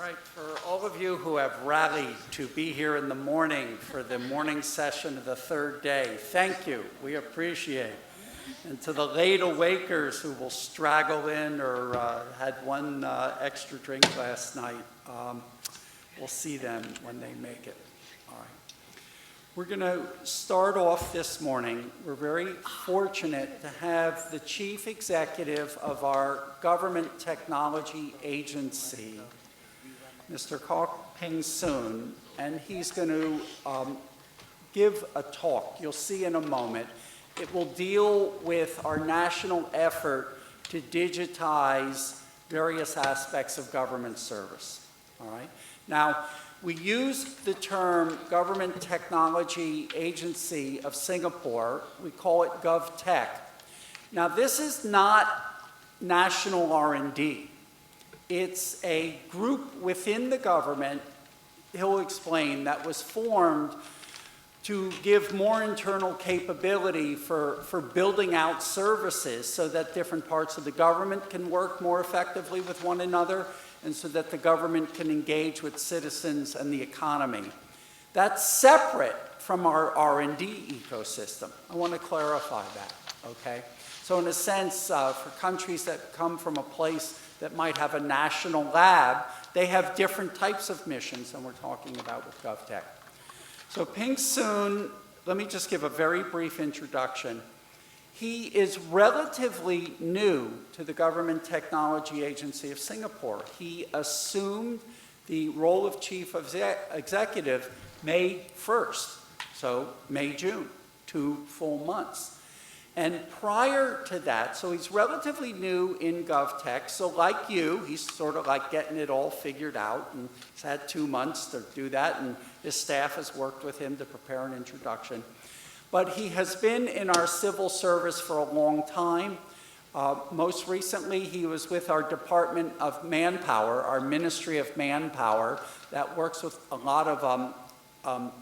right, for all of you who have rallied to be here in the morning for the morning session of the third day, thank you. We appreciate it. And to the late awakers who will straggle in or had one extra drink last night, we'll see them when they make it. All right. We're going to start off this morning. We're very fortunate to have the Chief Executive of our Government Technology Agency, Mr. Ping Soon, and he's going to give a talk. You'll see in a moment. It will deal with our national effort to digitize various aspects of government service. All right. Now, we use the term Government Technology Agency of Singapore. We call it GOVTECH. Now, this is not national R&D. It's a group within the government, he'll explain, that was formed to give more internal capability for building out services so that different parts of the government can work more effectively with one another and so that the government can engage with citizens and the economy. That's separate from our R&D ecosystem. I want to clarify that, okay? So in a sense, for countries that come from a place that might have a national lab, they have different types of missions than we're talking about with GovTech. So Ping Soon, let me just give a very brief introduction. He is relatively new to the Government Technology Agency of Singapore. He assumed the role of Chief Executive May 1st, so May, June, 2 full months. And prior to that, so he's relatively new in GovTech, so like you, he's sort of like getting it all figured out, and he's had 2 months to do that, and his staff has worked with him to prepare an introduction. But he has been in our civil service for a long time. Most recently, he was with our Department of Manpower, our Ministry of Manpower, that works with a lot of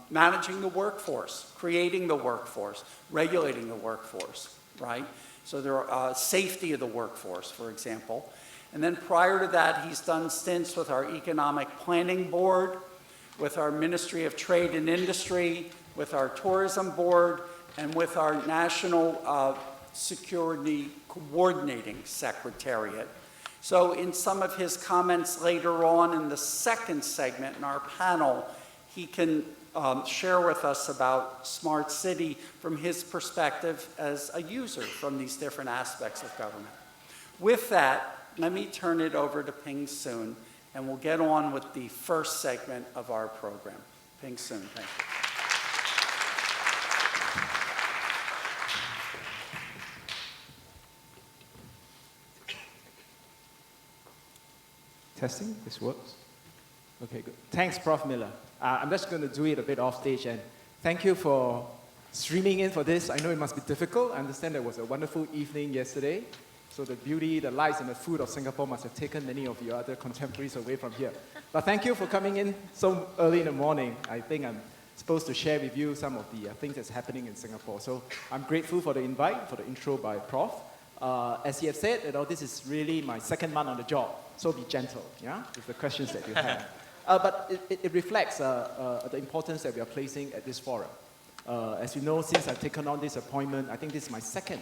managing the workforce, creating the workforce, regulating the workforce, right? So there are safety of the workforce, for example. And then prior to that, he's done stints with our Economic Planning Board, with our Ministry of Trade and Industry, with our Tourism Board, and with our National Security Coordinating Secretariat. So in some of his comments later on in the second segment in our panel, he can share with us about Smart City from his perspective as a user from these different aspects of government. With that, let me turn it over to Ping Soon, and we'll get on with the first segment of our program. Ping Soon, thank you. Testing, this works. Okay, good. Thanks, Prof. Miller. I'm just going to do it a bit off stage, and thank you for streaming in for this. I know it must be difficult. I understand there was a wonderful evening yesterday, so the beauty, the lights, and the food of Singapore must have taken many of your other contemporaries away from here. But thank you for coming in so early in the morning. I think I'm supposed to share with you some of the things that's happening in Singapore. So I'm grateful for the invite, for the intro by Prof. As he has said, this is really my second month on the job, so be gentle, yeah, with the questions that you have. But it reflects the importance that we are placing at this forum. As you know, since I've taken on this appointment, I think this is my second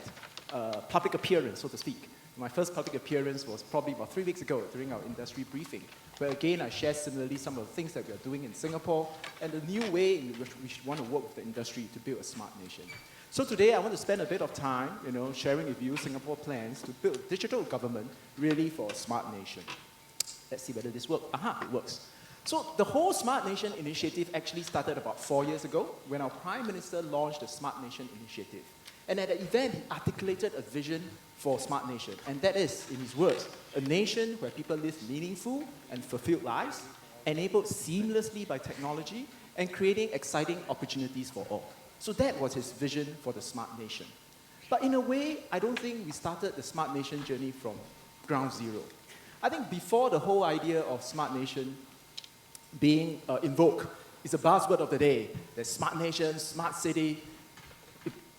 public appearance, so to speak. My first public appearance was probably about 3 weeks ago during our industry briefing, where again I shared similarly some of the things that we are doing in Singapore and the new way in which we want to work with the industry to build a smart nation. So today I want to spend a bit of time, sharing with you Singapore plans to build digital government really for a smart nation. Let's see whether this works. Aha, it works. So the whole Smart Nation initiative actually started about 4 years ago when our Prime Minister launched the Smart Nation initiative. And at the event, he articulated a vision for Smart Nation. And that is, in his words, a nation where people live meaningful and fulfilled lives, enabled seamlessly by technology, and creating exciting opportunities for all. So that was his vision for the Smart Nation. But in a way, I don't think we started the Smart Nation journey from ground zero. I think before the whole idea of Smart Nation being invoked, it's a buzzword of the day. There's Smart Nation, Smart City.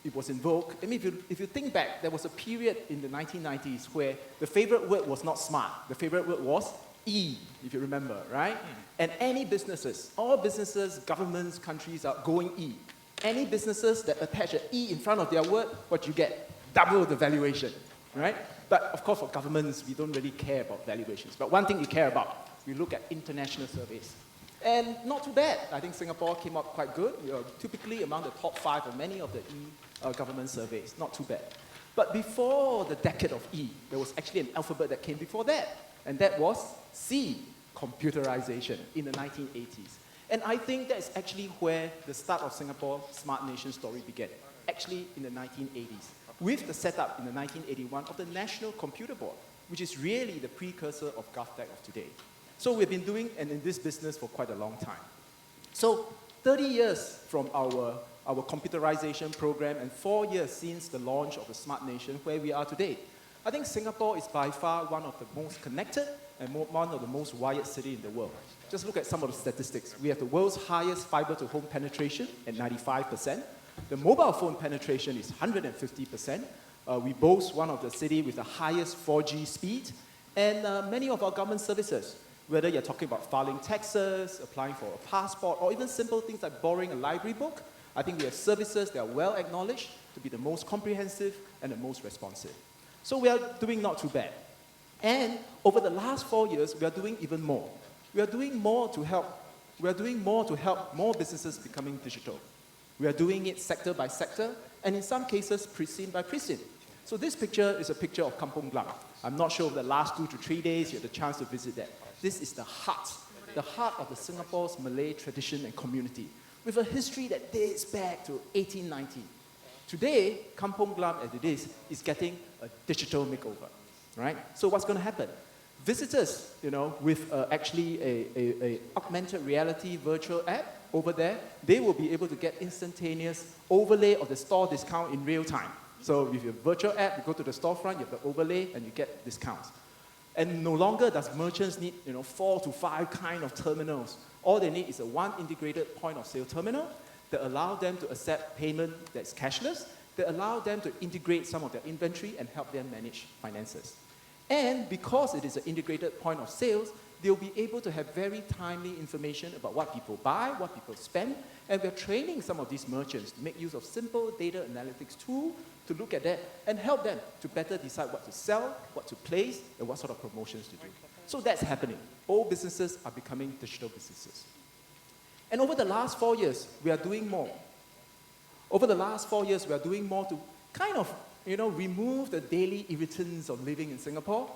It was invoked. I mean, if you think back, there was a period in the 1990s where the favorite word was not smart. The favorite word was E, if you remember, right? And any businesses, all businesses, governments, countries are going E. Any businesses that attach an E in front of their word, what you get? Double the valuation, right? But of course, for governments, we don't really care about valuations. But one thing we care about, we look at international surveys. And not too bad. I think Singapore came up quite good. We are typically among the top 5 of many of the government surveys. Not too bad. But before the decade of E, there was actually an alphabet that came before that. And that was C, computerization, in the 1980s. And I think that's actually where the start of Singapore's Smart Nation story began, actually in the 1980s, with the setup in the 1981 of the National Computer Board, which is really the precursor of GOVTECH of today. So we've been doing and in this business for quite a long time. So 30 years from our computerization program and 4 years since the launch of the Smart Nation, where we are today. I think Singapore is by far one of the most connected and one of the most wired cities in the world. Just look at some of the statistics. We have the world's highest fiber-to-home penetration at 95%. The mobile phone penetration is 150%. We boast one of the cities with the highest 4G speed. And many of our government services, whether you're talking about filing taxes, applying for a passport, or even simple things like borrowing a library book, I think we have services that are well acknowledged to be the most comprehensive and the most responsive. So we are doing not too bad. And over the last 4 years, we are doing even more. We are doing more to help more businesses becoming digital. We are doing it sector by sector, and in some cases, precinct by precinct. So this picture is a picture of Kampong Glam. I'm not sure if the last 2 to 3 days you had the chance to visit that. This is the heart of the Singapore's Malay tradition and community, with a history that dates back to 1890. Today, Kampong Glam, as it is getting a digital makeover, right? So what's going to happen? Visitors, with actually a augmented reality virtual app over there, they will be able to get instantaneous overlay of the store discount in real time. So with your virtual app, you go to the storefront, you have the overlay, and you get discounts. And no longer does merchants need 4 to 5 kind of terminals. All they need is a one integrated point of sale terminal that allow them to accept payment that's cashless, that allow them to integrate some of their inventory and help them manage finances. And because it is an integrated point of sales, they'll be able to have very timely information about what people buy, what people spend, and we're training some of these merchants to make use of simple data analytics tools to look at that and help them to better decide what to sell, what to place, and what sort of promotions to do. So that's happening. All businesses are becoming digital businesses. And over the last 4 years, we are doing more. Over the last 4 years, we are doing more to kind of, remove the daily irritants of living in Singapore.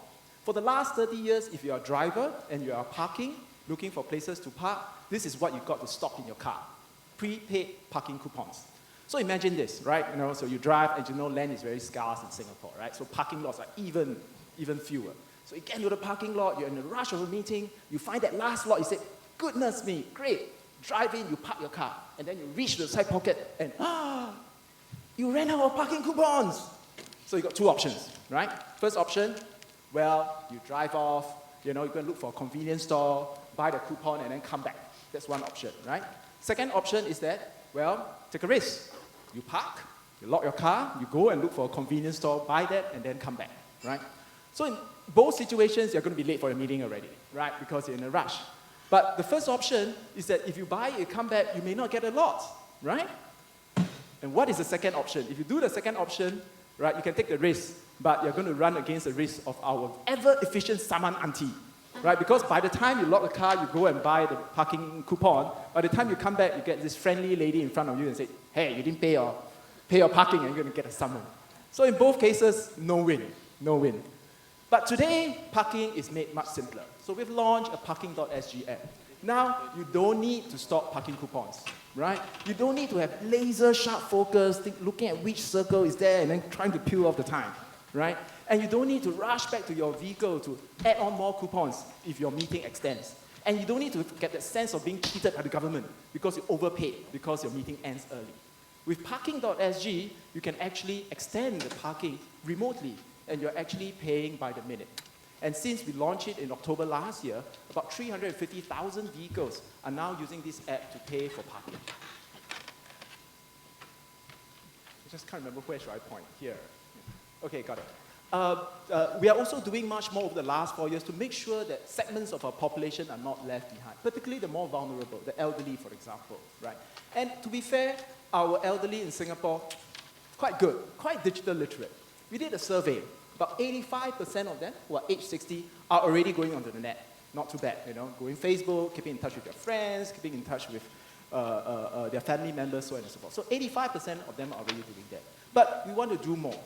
For the last 30 years, if you're a driver and you are parking, looking for places to park, this is what you've got to stock in your car. Prepaid parking coupons. So imagine this, right? So you drive and land is very scarce in Singapore, right? So parking lots are even fewer. So you get into the parking lot, you're in a rush of a meeting, you find that last lot, you say, goodness me, great. Drive in, you park your car, and then you reach the side pocket and you ran out of parking coupons. So you got 2 options, right? First option, well, you drive off, you go and look for a convenience store, buy the coupon, and then come back. That's one option, right? Second option is that, well, take a risk. You park, you lock your car, you go and look for a convenience store, buy that, and then come back, right? So in both situations, you're going to be late for your meeting already, right? Because you're in a rush. But the first option is that if you buy, you come back, you may not get a lot, right? And what is the second option? If you do the second option, right, you can take the risk, but you're going to run against the risk of our ever-efficient saman auntie, right? Because by the time you lock the car, you go and buy the parking coupon. By the time you come back, you get this friendly lady in front of you and say, hey, you didn't pay your parking, and you're going to get a summon. So in both cases, no win. But today, parking is made much simpler. So we've launched a parking.sg app. Now, you don't need to stock parking coupons, right? You don't need to have laser-sharp focus, looking at which circle is there and then trying to peel off the time, right? And you don't need to rush back to your vehicle to add on more coupons if your meeting extends. And you don't need to get that sense of being cheated by the government because you overpaid because your meeting ends early. With parking.sg, you can actually extend the parking remotely, and you're actually paying by the minute. And since we launched it in October last year, about 350,000 vehicles are now using this app to pay for parking. I just can't remember where should I point. Here. Okay, got it. We are also doing much more over the last 4 years to make sure that segments of our population are not left behind, particularly the more vulnerable, the elderly, for example, right? And to be fair, our elderly in Singapore, quite good, quite digital literate. We did a survey. About 85% of them who are age 60 are already going onto the net. Not too bad, going Facebook, keeping in touch with their friends, keeping in touch with their family members, so on and so forth. So 85% of them are already doing that. But we want to do more.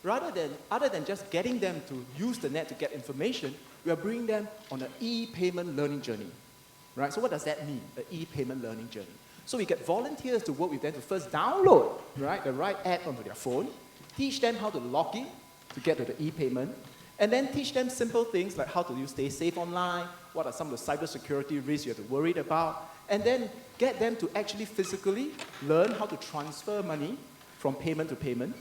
Other than just getting them to use the net to get information, we are bringing them on an e-payment learning journey, right? So what does that mean, an e-payment learning journey? So we get volunteers to work with them to first download, right, the right app onto their phone, teach them how to log in to get to the e-payment, and then teach them simple things like how to stay safe online, what are some of the cybersecurity risks you have to worry about, and then get them to actually physically learn how to transfer money from payment to payment,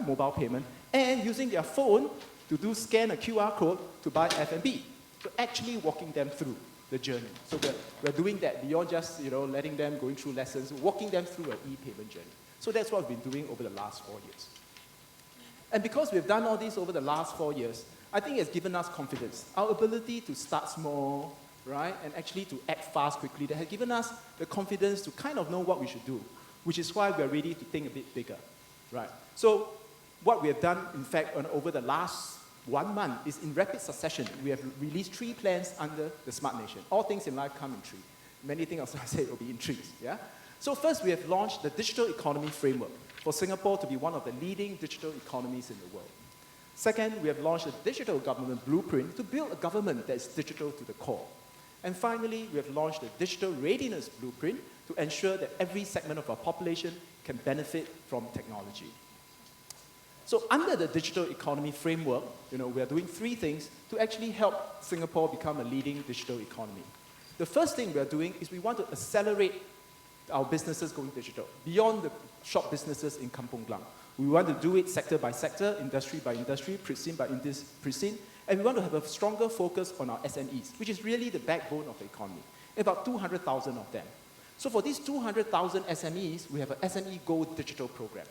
mobile payment, and using their phone to scan a QR code to buy F&B. So actually walking them through the journey. So we're doing that beyond just letting them going through lessons, walking them through an e-payment journey. So that's what we've been doing over the last 4 years. And because we've done all this over the last 4 years, I think it's given us confidence. Our ability to start small, right, and actually to act fast quickly, that has given us the confidence to kind of know what we should do, which is why we're ready to think a bit bigger, right? So what we have done, in fact, over the last 1 month is in rapid succession. We have released 3 plans under the Smart Nation. All things in life come in 3. Many things also I say will be in 3s, yeah? So first, we have launched the Digital Economy Framework for Singapore to be one of the leading digital economies in the world. Second, we have launched a Digital Government Blueprint to build a government that is digital to the core. And finally, we have launched the Digital Readiness Blueprint to ensure that every segment of our population can benefit from technology. So under the Digital Economy Framework, we are doing 3 things to actually help Singapore become a leading digital economy. The first thing we are doing is we want to accelerate our businesses going digital, beyond the shop businesses in Kampong Glam. We want to do it sector by sector, industry by industry, precinct by precinct, and we want to have a stronger focus on our SMEs, which is really the backbone of the economy, about 200,000 of them. So for these 200,000 SMEs, we have an SME Go Digital program.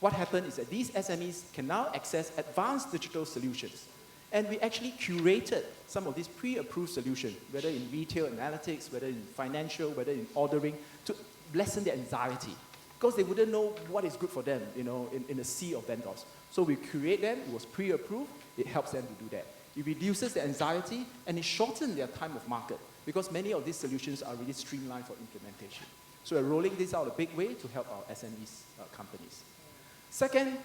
What happened is that these SMEs can now access advanced digital solutions. And we actually curated some of these pre-approved solutions, whether in retail analytics, whether in financial, whether in ordering, to lessen their anxiety. Because they wouldn't know what is good for them, in a sea of vendors. So we curate them, it was pre-approved, it helps them to do that. It reduces their anxiety, and it shortens their time of market, because many of these solutions are really streamlined for implementation. So we're rolling this out a big way to help our SMEs companies. Second,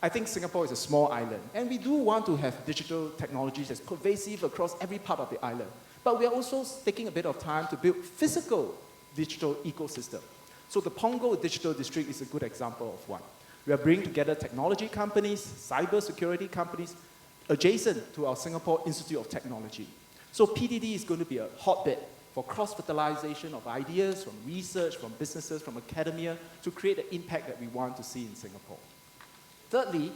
I think Singapore is a small island, and we do want to have digital technologies that's pervasive across every part of the island. But we are also taking a bit of time to build physical digital ecosystem. So the Punggol Digital District is a good example of one. We are bringing together technology companies, cybersecurity companies, adjacent to our Singapore Institute of Technology. So PDD is going to be a hotbed for cross-fertilization of ideas from research, from businesses, from academia, to create the impact that we want to see in Singapore. Thirdly,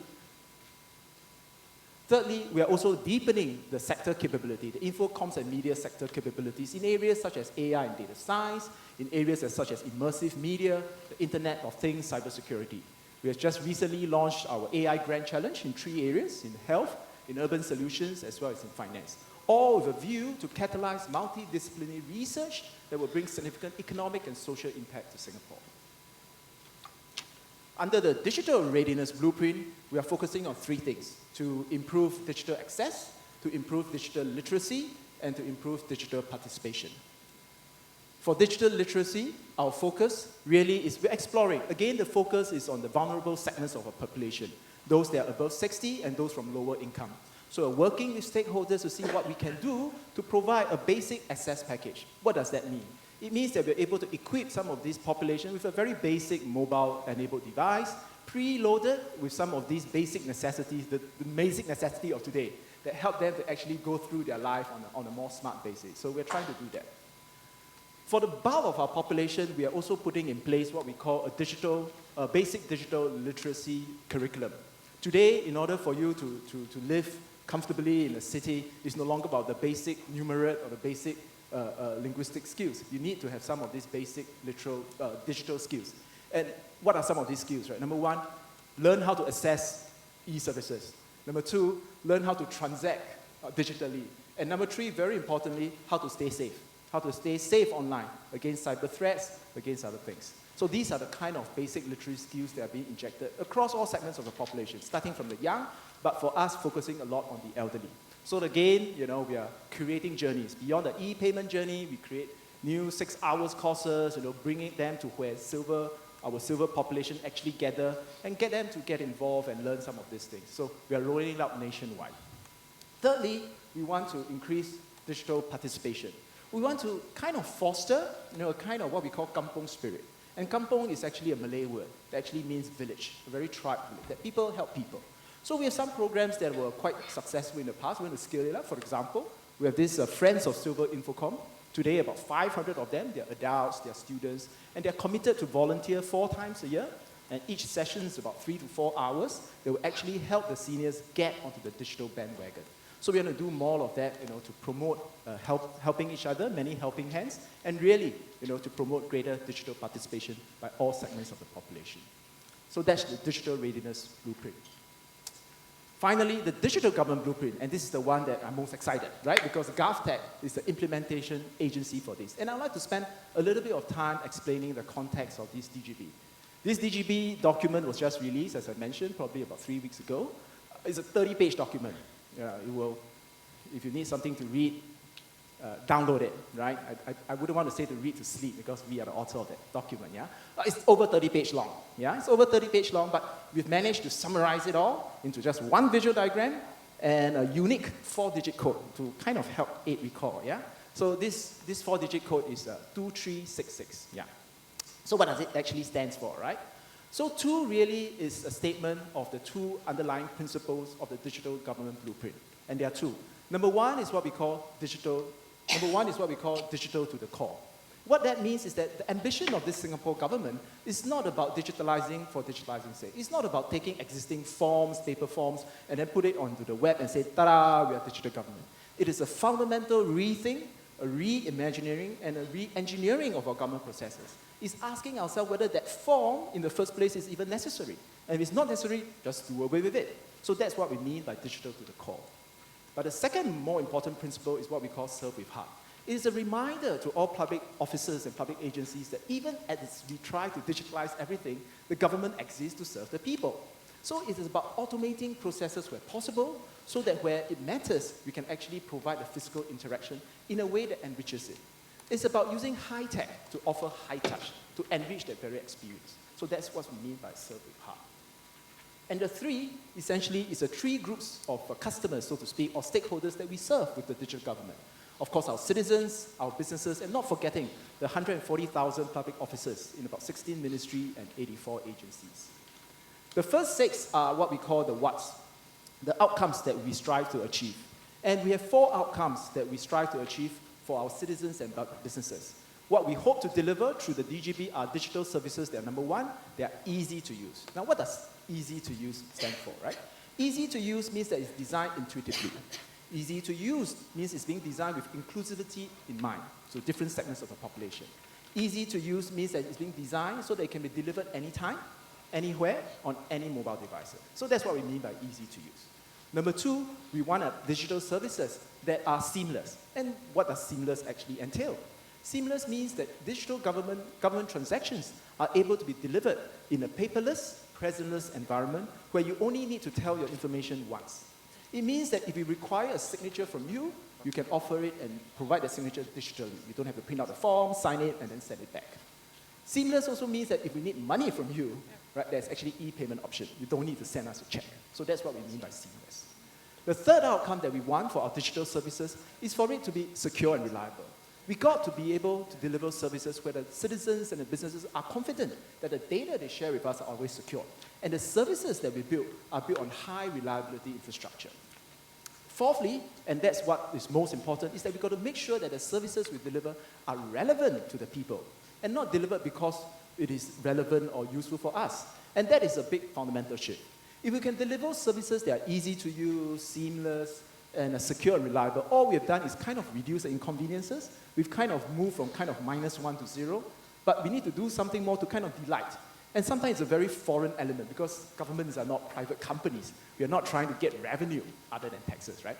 we are also deepening the sector capability, the info, comms, and media sector capabilities in areas such as AI and data science, in areas such as immersive media, the Internet of Things, cybersecurity. We have just recently launched our AI Grand Challenge in 3 areas, in health, in urban solutions, as well as in finance, all with a view to catalyze multidisciplinary research that will bring significant economic and social impact to Singapore. Under the Digital Readiness Blueprint, we are focusing on 3 things: to improve digital access, to improve digital literacy, and to improve digital participation. For digital literacy, our focus really is we're exploring. Again, the focus is on the vulnerable segments of our population, those that are above 60 and those from lower income. So we're working with stakeholders to see what we can do to provide a basic access package. What does that mean? It means that we're able to equip some of this population with a very basic mobile-enabled device, preloaded with some of these basic necessities, the basic necessity of today, that help them to actually go through their life on a more smart basis. So we're trying to do that. For the bulk of our population, we are also putting in place what we call a basic digital literacy curriculum. Today, in order for you to live comfortably in a city, it's no longer about the basic numerate or the basic linguistic skills. You need to have some of these basic digital skills. And what are some of these skills, right? Number 1, learn how to access e-services. Number 2, learn how to transact digitally. And number 3, very importantly, how to stay safe. How to stay safe online against cyber threats, against other things. So these are the kind of basic literacy skills that are being injected across all segments of the population, starting from the young, but for us, focusing a lot on the elderly. So again, we are creating journeys. Beyond the e-payment journey, we create new 6 hours courses, bringing them to where our silver population actually gather and get them to get involved and learn some of these things. So we are rolling it out nationwide. Thirdly, we want to increase digital participation. We want to kind of foster, a kind of what we call kampong spirit. And kampong is actually a Malay word that actually means village, a very tribe, that people help people. So we have some programs that were quite successful in the past. We want to scale it up. For example, we have this Friends of Silver Infocom. Today, about 500 of them, they're adults, they're students, and they're committed to volunteer 4 times a year. And each session is about 3 to 4 hours. They will actually help the seniors get onto the digital bandwagon. So we're going to do more of that, to promote helping each other, many helping hands, and really, to promote greater digital participation by all segments of the population. So that's the digital readiness blueprint. Finally, the digital government blueprint, and this is the one that I'm most excited, right? Because GOVTECH is the implementation agency for this. And I'd like to spend a little bit of time explaining the context of this DGB. This DGB document was just released, as I mentioned, probably about 3 weeks ago. It's a 30-page document. If you need something to read, download it, right? I wouldn't want to say to read to sleep because we are the author of that document, yeah? It's over 30 pages long, yeah? It's over 30 pages long, but we've managed to summarize it all into just one visual diagram and a unique 4-digit code to kind of help aid recall, yeah? So this 4-digit code is 2366, yeah? So what does it actually stand for, right? So 2 really is a statement of the 2 underlying principles of the digital government blueprint, and there are 2. Number 1 is what we call digital to the core. What that means is that the ambition of this Singapore government is not about digitalizing for digitalizing's sake. It's not about taking existing forms, paper forms, and then put it onto the web and say, ta-da, we are digital government. It is a fundamental rethink, a reimagining, and a re-engineering of our government processes. It's asking ourselves whether that form in the first place is even necessary. And if it's not necessary, just do away with it. So that's what we mean by digital to the core. But the second more important principle is what we call serve with heart. It is a reminder to all public officers and public agencies that even as we try to digitalize everything, the government exists to serve the people. So it is about automating processes where possible, so that where it matters, we can actually provide a physical interaction in a way that enriches it. It's about using high tech to offer high touch, to enrich that very experience. So that's what we mean by serve with heart. And the 3, essentially, is the 3 groups of customers, so to speak, or stakeholders that we serve with the digital government. Of course, our citizens, our businesses, and not forgetting the 140,000 public officers in about 16 ministries and 84 agencies. The first 6 are what we call the what's, the outcomes that we strive to achieve. And we have 4 outcomes that we strive to achieve for our citizens and businesses. What we hope to deliver through the DGB are digital services that are, number 1, they are easy to use. Now, what does easy to use stand for, right? Easy to use means that it's designed intuitively. Easy to use means it's being designed with inclusivity in mind, so different segments of the population. Easy to use means that it's being designed so that it can be delivered anytime, anywhere, on any mobile device. So that's what we mean by easy to use. Number 2, we want digital services that are seamless. And what does seamless actually entail? Seamless means that digital government transactions are able to be delivered in a paperless, presentless environment where you only need to tell your information once. It means that if we require a signature from you, you can offer it and provide the signature digitally. You don't have to print out the form, sign it, and then send it back. Seamless also means that if we need money from you, right, there's actually e-payment option. You don't need to send us a check. So that's what we mean by seamless. The third outcome that we want for our digital services is for it to be secure and reliable. We got to be able to deliver services where the citizens and the businesses are confident that the data they share with us are always secure. And the services that we build are built on high reliability infrastructure. Fourthly, and that's what is most important, is that we've got to make sure that the services we deliver are relevant to the people and not delivered because it is relevant or useful for us. And that is a big fundamental shift. If we can deliver services that are easy to use, seamless, and secure and reliable, all we have done is kind of reduce the inconveniences. We've kind of moved from kind of -1 to 0, but we need to do something more to kind of delight. And sometimes it's a very foreign element because governments are not private companies. We are not trying to get revenue other than taxes, right?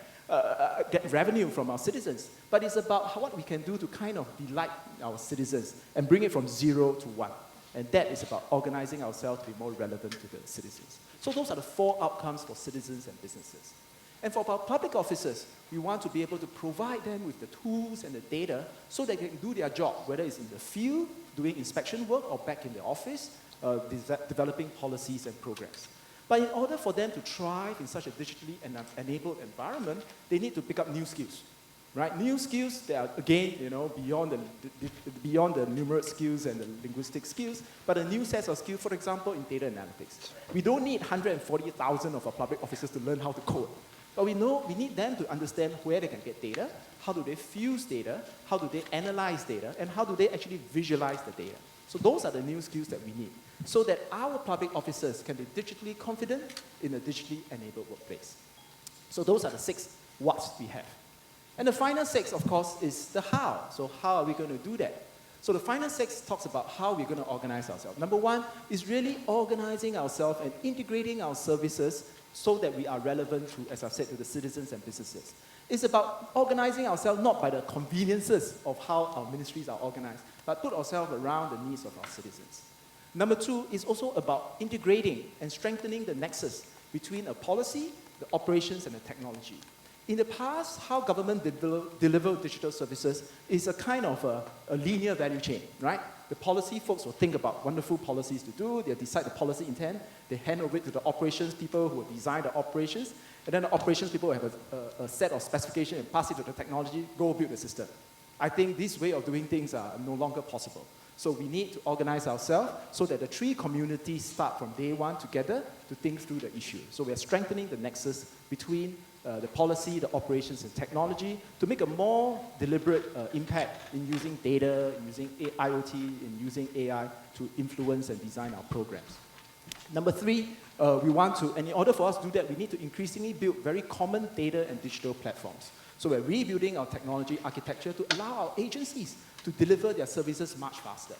Get revenue from our citizens. But it's about what we can do to kind of delight our citizens and bring it from 0 to 1. And that is about organizing ourselves to be more relevant to the citizens. So those are the 4 outcomes for citizens and businesses. And for our public officers, we want to be able to provide them with the tools and the data so they can do their job, whether it's in the field, doing inspection work, or back in the office, developing policies and programs. But in order for them to thrive in such a digitally enabled environment, they need to pick up new skills, right? New skills that are, again, beyond the numerous skills and the linguistic skills, but a new set of skills, for example, in data analytics. We don't need 140,000 of our public officers to learn how to code. But we need them to understand where they can get data, how do they fuse data, how do they analyze data, and how do they actually visualize the data. So those are the new skills that we need, so that our public officers can be digitally confident in a digitally enabled workplace. So those are the 6 whats we have. And the final 6, of course, is the how. So how are we going to do that? So the final 6 talks about how we're going to organize ourselves. Number 1 is really organizing ourselves and integrating our services so that we are relevant to, as I've said, to the citizens and businesses. It's about organizing ourselves not by the conveniences of how our ministries are organized, but put ourselves around the needs of our citizens. Number 2 is also about integrating and strengthening the nexus between a policy, the operations, and the technology. In the past, how government deliver digital services is a kind of a linear value chain, right? The policy folks will think about wonderful policies to do, they'll decide the policy intent, they hand over it to the operations people who will design the operations, and then the operations people will have a set of specifications and pass it to the technology, go build the system. I think this way of doing things are no longer possible. So we need to organize ourselves so that the 3 communities start from day 1 together to think through the issue. So we are strengthening the nexus between the policy, the operations, and technology to make a more deliberate impact in using data, in using IoT, in using AI to influence and design our programs. Number 3, we want to, and in order for us to do that, we need to increasingly build very common data and digital platforms. So we're rebuilding our technology architecture to allow our agencies to deliver their services much faster.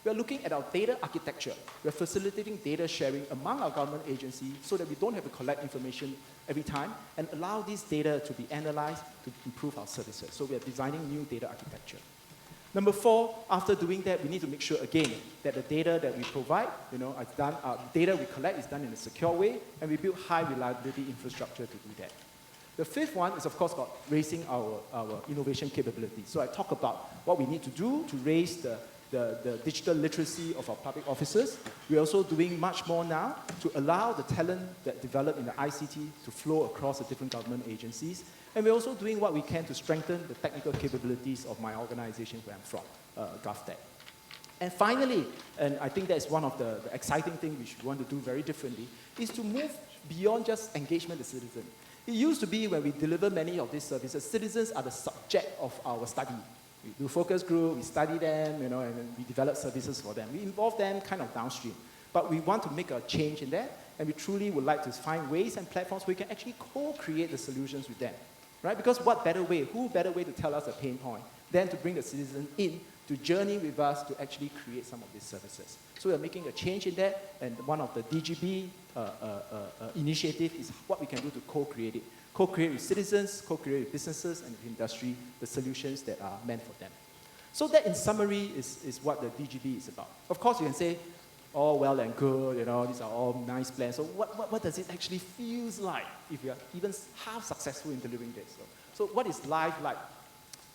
We're looking at our data architecture. We're facilitating data sharing among our government agencies so that we don't have to collect information every time and allow this data to be analyzed to improve our services. So we are designing new data architecture. Number 4, after doing that, we need to make sure, again, that the data that we provide, data we collect is done in a secure way, and we build high reliability infrastructure to do that. The 5th one is, of course, about raising our innovation capability. So I talk about what we need to do to raise the digital literacy of our public officers. We're also doing much more now to allow the talent that develop in the ICT to flow across the different government agencies. And we're also doing what we can to strengthen the technical capabilities of my organization where I'm from, GOVTECH. And finally, and I think that's one of the exciting things we should want to do very differently, is to move beyond just engagement with citizens. It used to be when we deliver many of these services, citizens are the subject of our study. We do focus group, we study them, and then we develop services for them. We involve them kind of downstream. But we want to make a change in that, and we truly would like to find ways and platforms where we can actually co-create the solutions with them, right? Because who better way to tell us a pain point than to bring the citizen in to journey with us to actually create some of these services. So we are making a change in that, and one of the DGB initiative is what we can do to co-create it. Co-create with citizens, co-create with businesses and with industry, the solutions that are meant for them. So that, in summary, is what the DGB is about. Of course, you can say, all well and good, these are all nice plans. So what does it actually feel like if you are even half successful in delivering this? So what is life like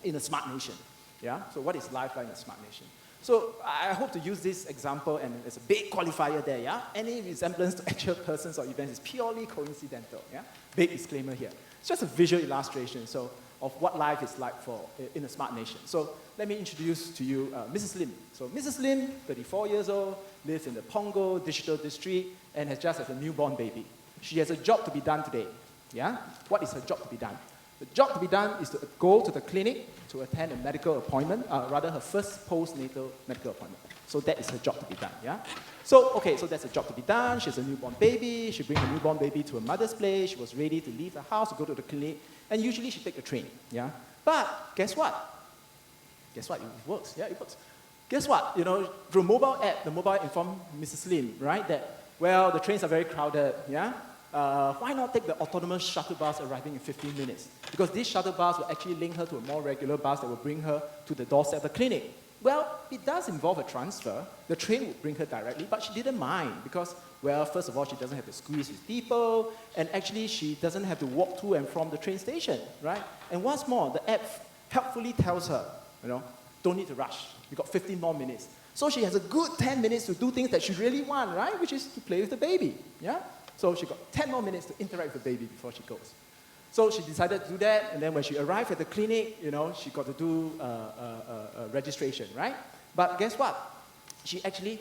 in a smart nation? Yeah? So what is life like in a smart nation? So I hope to use this example, and there's a big qualifier there, yeah? Any resemblance to actual persons or events is purely coincidental, yeah? Big disclaimer here. It's just a visual illustration of what life is like in a smart nation. So let me introduce to you Mrs. Lim. So Mrs. Lim, 34 years old, lives in the Pongo Digital District, and has just had a newborn baby. She has a job to be done today, yeah? What is her job to be done? The job to be done is to go to the clinic to attend a medical appointment, rather her first postnatal medical appointment. So that is her job to be done, yeah? So that's a job to be done. She has a newborn baby. She brings the newborn baby to her mother's place. She was ready to leave the house to go to the clinic. And usually she takes the train, yeah? But guess what? It works, yeah, it works. Guess what? Through mobile app, the mobile informed Mrs. Lim, right, that, well, the trains are very crowded, yeah? Why not take the autonomous shuttle bus arriving in 15 minutes? Because this shuttle bus will actually link her to a more regular bus that will bring her to the doorstep of the clinic. Well, it does involve a transfer. The train would bring her directly, but she didn't mind because, well, first of all, she doesn't have to squeeze with people, and actually she doesn't have to walk to and from the train station, right? And what's more, the app helpfully tells her, don't need to rush. You've got 15 more minutes. So she has a good 10 minutes to do things that she really wants, right? Which is to play with the baby, yeah? So she got 10 more minutes to interact with the baby before she goes. So she decided to do that, and then when she arrived at the clinic, she got to do registration, right? But guess what? She actually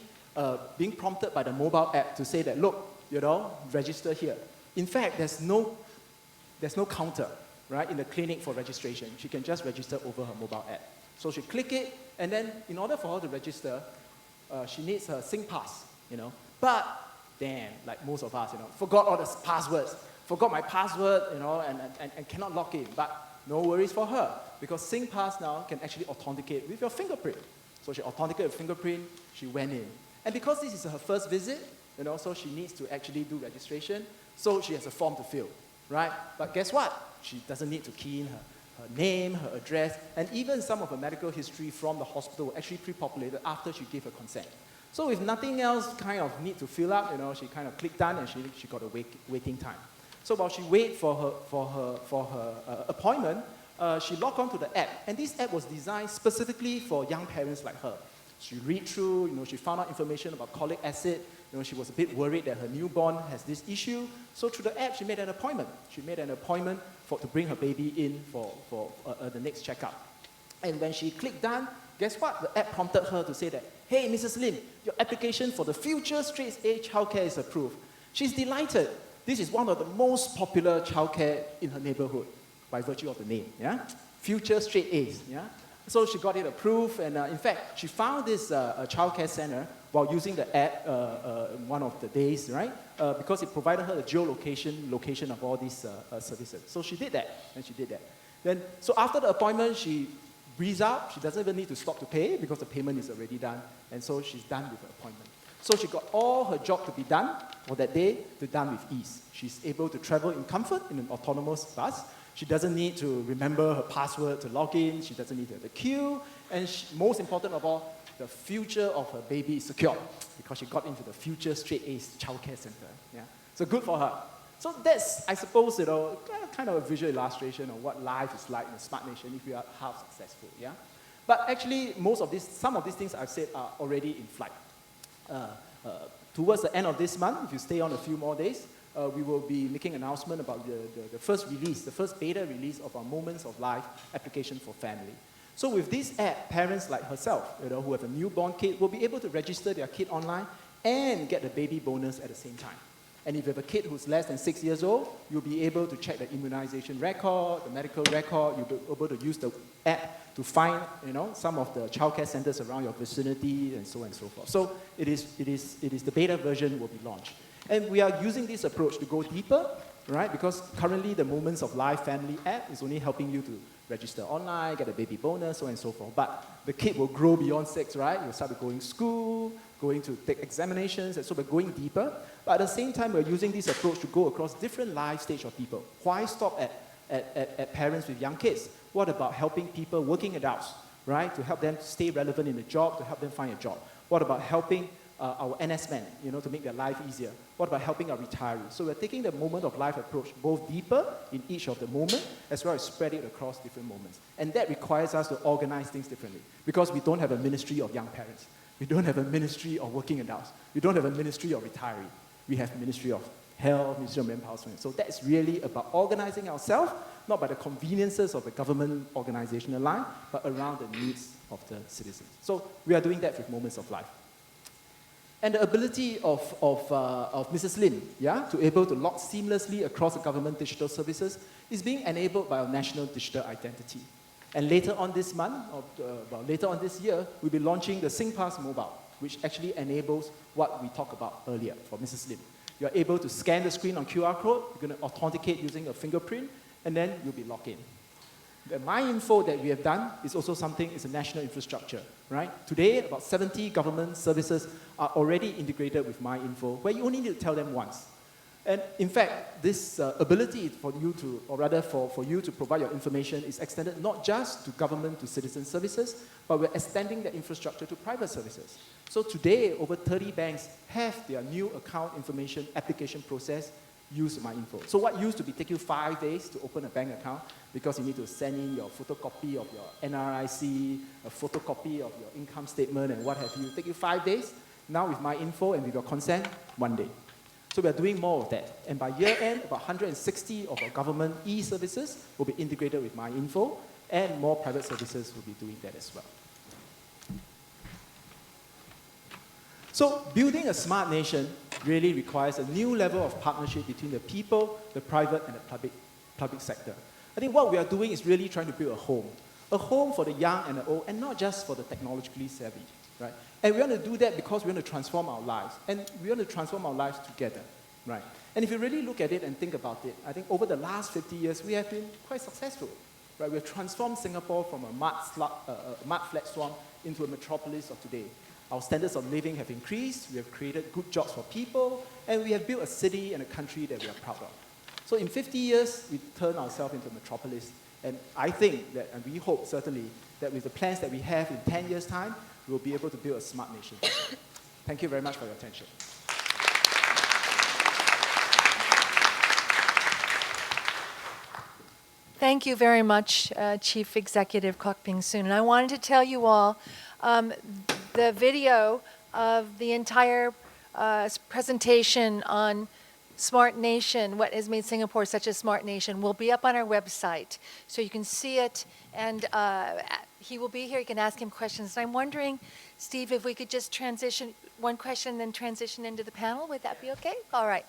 being prompted by the mobile app to say that, look, register here. In fact, there's no counter, right, in the clinic for registration. She can just register over her mobile app. So she click it, and then in order for her to register, she needs her SingPass, But, damn, like most of us, forgot all the passwords. Forgot my password, and cannot log in. But no worries for her, because SingPass now can actually authenticate with your fingerprint. So she authenticated with fingerprint, she went in. And because this is her first visit, so she needs to actually do registration, so she has a form to fill, right? But guess what? She doesn't need to key in her name, her address, and even some of her medical history from the hospital were actually pre-populated after she gave her consent. So if nothing else kind of need to fill up, she kind of clicked done, and she got a waiting time. So while she waited for her appointment, she logged onto the app, and this app was designed specifically for young parents like her. She read through, she found out information about colic acid. She was a bit worried that her newborn has this issue. So through the app, she made an appointment. She made an appointment to bring her baby in for the next checkup. And when she clicked done, guess what? The app prompted her to say that, hey, Mrs. Lim, your application for the future straight-age childcare is approved. She's delighted. This is one of the most popular childcare in her neighborhood by virtue of the name, yeah? Future straight-age, yeah? So she got it approved, and in fact, she found this childcare center while using the app one of the days, right? Because it provided her the location of all these services. So she did that, and she did that. Then, so after the appointment, she breathes out. She doesn't even need to stop to pay because the payment is already done, and so she's done with her appointment. So she got all her job to be done for that day, done with ease. She's able to travel in comfort in an autonomous bus. She doesn't need to remember her password to log in. She doesn't need to have a queue. And most important of all, the future of her baby is secure because she got into the future straight-age childcare center. Yeah? So good for her. So that's, I suppose, kind of a visual illustration of what life is like in a smart nation if you are half successful. Yeah? But actually, some of these things I've said are already in flight. Towards the end of this month, if you stay on a few more days, we will be making an announcement about the first release, the first beta release of our Moments of Life application for family. So with this app, parents like herself, who have a newborn kid, will be able to register their kid online and get the baby bonus at the same time. And if you have a kid who's less than 6 years old, you'll be able to check the immunization record, the medical record. You'll be able to use the app to find, some of the childcare centers around your vicinity and so on and so forth. So it is the beta version will be launched. And we are using this approach to go deeper, right? Because currently the Moments of Life family app is only helping you to register online, get a baby bonus, so on and so forth. But the kid will grow beyond 6, right? You'll start going to school, going to take examinations, and so we're going deeper. But at the same time, we're using this approach to go across different life stages of people. Why stop at parents with young kids? What about helping people, working adults, right? To help them stay relevant in the job, to help them find a job. What about helping our NS men, to make their life easier? What about helping our retirees? So we're taking the moment of life approach both deeper in each of the moments, as well as spread it across different moments. And that requires us to organize things differently, because we don't have a ministry of young parents. We don't have a ministry of working adults. We don't have a ministry of retiree. We have ministry of health, ministry of manpower. So that's really about organizing ourselves, not by the conveniences of the government organizational line, but around the needs of the citizens. So we are doing that with Moments of Life. And the ability of Mrs. Lim, to able to log seamlessly across the government digital services is being enabled by our national digital identity. And later on this month, later on this year, we'll be launching the SingPass Mobile, which actually enables what we talked about earlier for Mrs. Lim. You're able to scan the screen on QR code, you're going to authenticate using a fingerprint, and then you'll be logged in. The MyInfo that we have done is also something, it's a national infrastructure, right? Today, about 70 government services are already integrated with MyInfo, where you only need to tell them once. And in fact, this ability for you to, or rather for you to provide your information is extended not just to government, to citizen services, but we're extending that infrastructure to private services. So today, over 30 banks have their new account information application process use MyInfo. So what used to take you 5 days to open a bank account, because you need to send in your photocopy of your NRIC, a photocopy of your income statement and what have you, take you 5 days. Now with MyInfo and with your consent, 1 day. So we are doing more of that. And by year end, about 160 of our government e-services will be integrated with MyInfo, and more private services will be doing that as well. So building a smart nation really requires a new level of partnership between the people, the private, and the public sector. I think what we are doing is really trying to build a home for the young and the old, and not just for the technologically savvy, right? And we want to do that because we want to transform our lives, and we want to transform our lives together, right? And if you really look at it and think about it, I think over the last 50 years, we have been quite successful, right? We've transformed Singapore from a mud flat swamp into a metropolis of today. Our standards of living have increased, we have created good jobs for people, and we have built a city and a country that we are proud of. So in 50 years, we turn ourselves into a metropolis, and I think that, and we hope certainly, that with the plans that we have in 10 years' time, we will be able to build a smart nation. Thank you very much for your attention. Thank you very much, Chief Executive Kwok Ping Soon. And I wanted to tell you all, the video of the entire presentation on Smart Nation, what has made Singapore such a smart nation, will be up on our website. So you can see it, and he will be here. You can ask him questions. And I'm wondering, Steve, if we could just transition one question, then transition into the panel. Would that be okay? All right.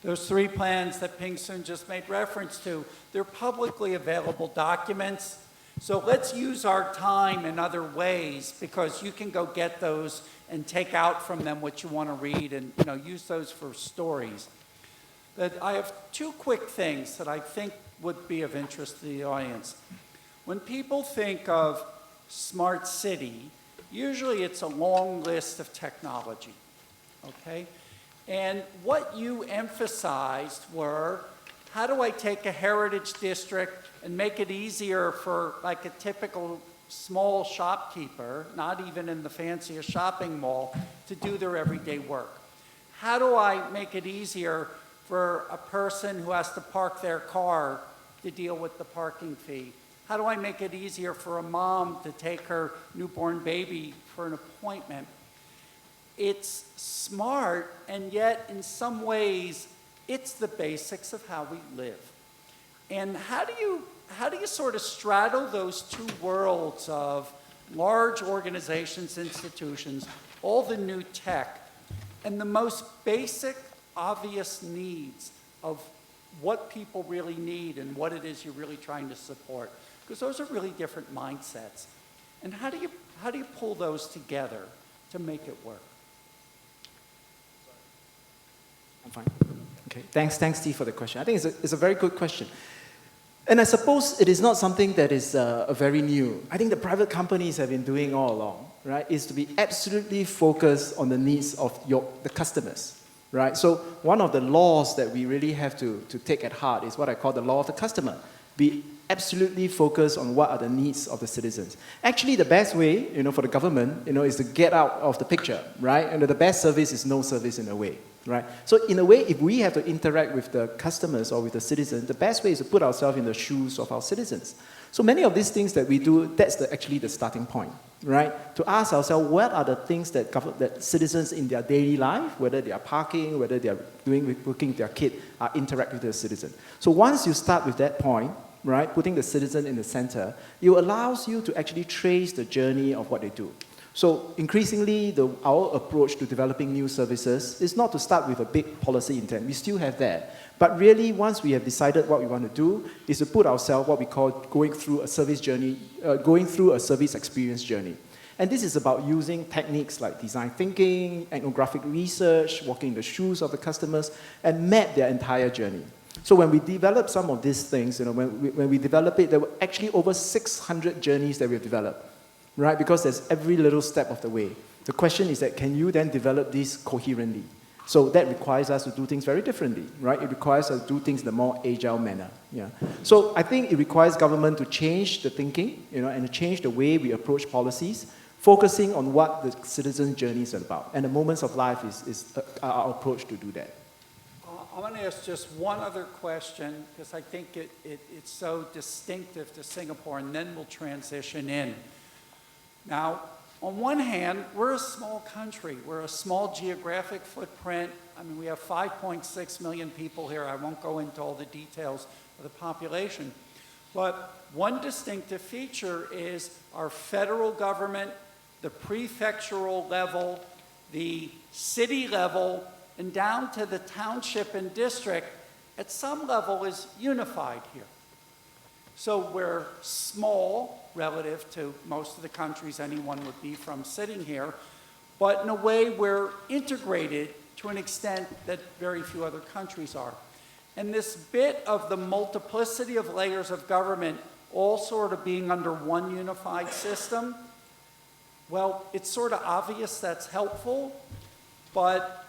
Those three plans that Ping Soon just made reference to, they're publicly available documents. So let's use our time in other ways, because you can go get those and take out from them what you want to read, and use those for stories. But I have two quick things that I think would be of interest to the audience. When people think of smart city, usually it's a long list of technology, okay? And what you emphasized were, how do I take a heritage district and make it easier for like a typical small shopkeeper, not even in the fanciest shopping mall, to do their everyday work? How do I make it easier for a person who has to park their car to deal with the parking fee? How do I make it easier for a mom to take her newborn baby for an appointment? It's smart, and yet in some ways, it's the basics of how we live. And how do you sort of straddle those two worlds of large organizations, institutions, all the new tech, and the most basic, obvious needs of what people really need and what it is you're really trying to support? Because those are really different mindsets. And how do you pull those together to make it work? I'm fine. Okay. Thanks, Steve, for the question. I think it's a very good question. And I suppose it is not something that is very new. I think the private companies have been doing all along, right, is to be absolutely focused on the needs of the customers, right? So one of the laws that we really have to take at heart is what I call the law of the customer. Be absolutely focused on what are the needs of the citizens. Actually, the best way, for the government, is to get out of the picture, right? And the best service is no service in a way. Right? So in a way, if we have to interact with the customers or with the citizens, the best way is to put ourselves in the shoes of our citizens. So many of these things that we do, that's actually the starting point, right? To ask ourselves, what are the things that citizens in their daily life, whether they are parking, whether they are working with their kid, are interact with the citizen. So once you start with that point, right, putting the citizen in the center, it allows you to actually trace the journey of what they do. So increasingly, our approach to developing new services is not to start with a big policy intent. We still have that. But really, once we have decided what we want to do, is to put ourselves what we call going through a service journey, going through a service experience journey. And this is about using techniques like design thinking, ethnographic research, walking in the shoes of the customers, and map their entire journey. So when we develop some of these things, when we develop it, there were actually over 600 journeys that we've developed, right? Because there's every little step of the way. The question is that can you then develop these coherently? So that requires us to do things very differently, right? It requires us to do things in a more agile manner. Yeah. So I think it requires government to change the thinking, and to change the way we approach policies, focusing on what the citizen's journey is about. And the moments of life is our approach to do that. I want to ask just one other question, because I think it's so distinctive to Singapore, and then we'll transition in. Now, on one hand, we're a small country. We're a small geographic footprint. I mean, we have 5.6 million people here. I won't go into all the details of the population. But one distinctive feature is our federal government, the prefectural level, the city level, and down to the township and district, at some level is unified here. So we're small relative to most of the countries anyone would be from sitting here, but in a way we're integrated to an extent that very few other countries are. And this bit of the multiplicity of layers of government all sort of being under one unified system, well, it's sort of obvious that's helpful, but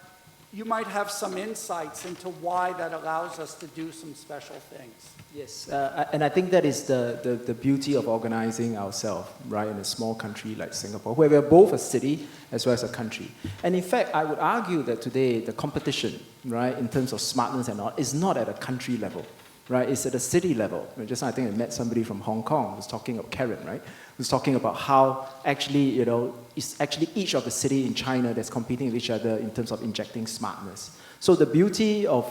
you might have some insights into why that allows us to do some special things. Yes, and I think that is the beauty of organizing ourselves, right, in a small country like Singapore, where we're both a city as well as a country. And in fact, I would argue that today the competition, right, in terms of smartness and all, is not at a country level, right? It's at a city level. Just now I think I met somebody from Hong Kong who was talking about Karen, right? Who's talking about how actually, it's actually each of the city in China that's competing with each other in terms of injecting smartness. So the beauty of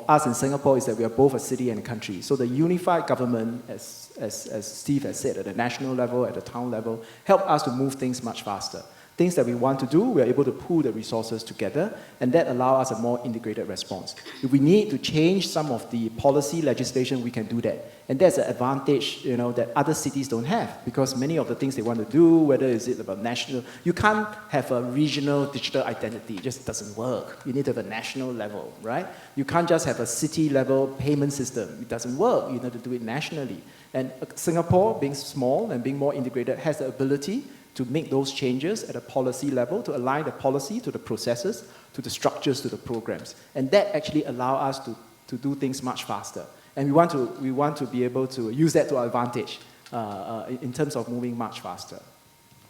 us in Singapore is that we are both a city and a country. So the unified government, as Steve has said, at the national level, at the town level, help us to move things much faster. Things that we want to do, we are able to pool the resources together, and that allows us a more integrated response. If we need to change some of the policy legislation, we can do that. And that's an advantage, that other cities don't have, because many of the things they want to do, whether it's about national, you can't have a regional digital identity. It just doesn't work. You need to have a national level, right? You can't just have a city-level payment system. It doesn't work. You need to do it nationally. And Singapore, being small and being more integrated, has the ability to make those changes at a policy level, to align the policy to the processes, to the structures, to the programs. And that actually allows us to do things much faster. And we want to be able to use that to our advantage in terms of moving much faster.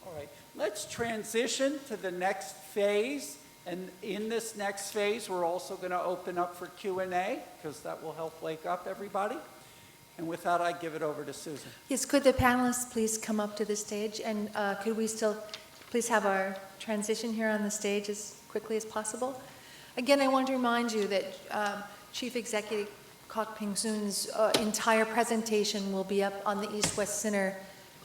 All right, let's transition to the next phase. And in this next phase, we're also going to open up for Q&A, because that will help wake up everybody. And with that, I give it over to Susan. Yes, could the panelists please come up to the stage? And could we still please have our transition here on the stage as quickly as possible? Again, I want to remind you that Chief Executive Kok Ping Soon's entire presentation will be up on the East-West Center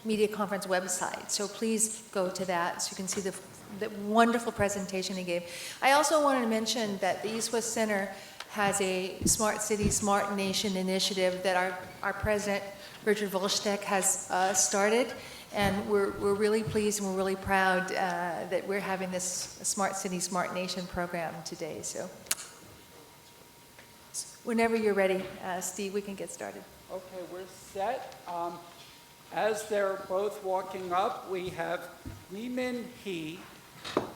Media Conference website. So please go to that so you can see the wonderful presentation he gave. I also wanted to mention that the East-West Center has a Smart City, Smart Nation initiative that our president, Richard Volsteck, has started. And we're really pleased and we're really proud that we're having this Smart City, Smart Nation program today. So whenever you're ready, Steve, we can get started. Okay, we're set. As they're both walking up, we have Limin, he,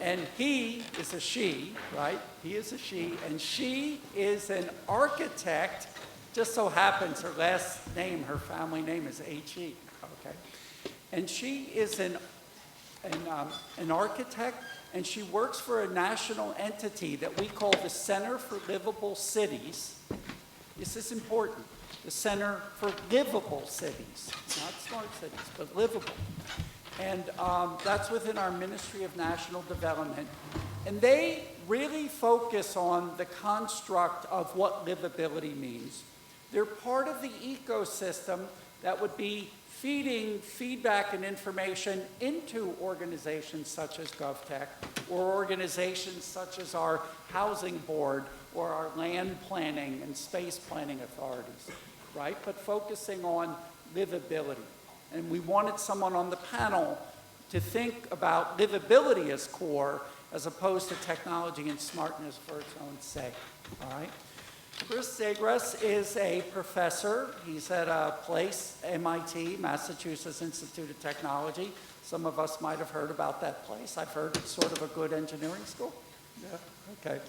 and he is a she, right? He is a she, and she is an architect. Just so happens her last name, her family name is H.E., okay? And she is an architect, and she works for a national entity that we call the Center for Liveable Cities. This is important. The Center for Liveable Cities, not smart cities, but livable. And that's within our Ministry of National Development. And they really focus on the construct of what livability means. They're part of the ecosystem that would be feeding feedback and information into organizations such as GovTech or organizations such as our housing board or our land planning and space planning authorities, right? But focusing on livability. And we wanted someone on the panel to think about livability as core as opposed to technology and smartness for its own sake, all right? Chris Zegras is a professor. He's at a place, MIT, Massachusetts Institute of Technology. Some of us might have heard about that place. I've heard it's sort of a good engineering school. Yeah, okay.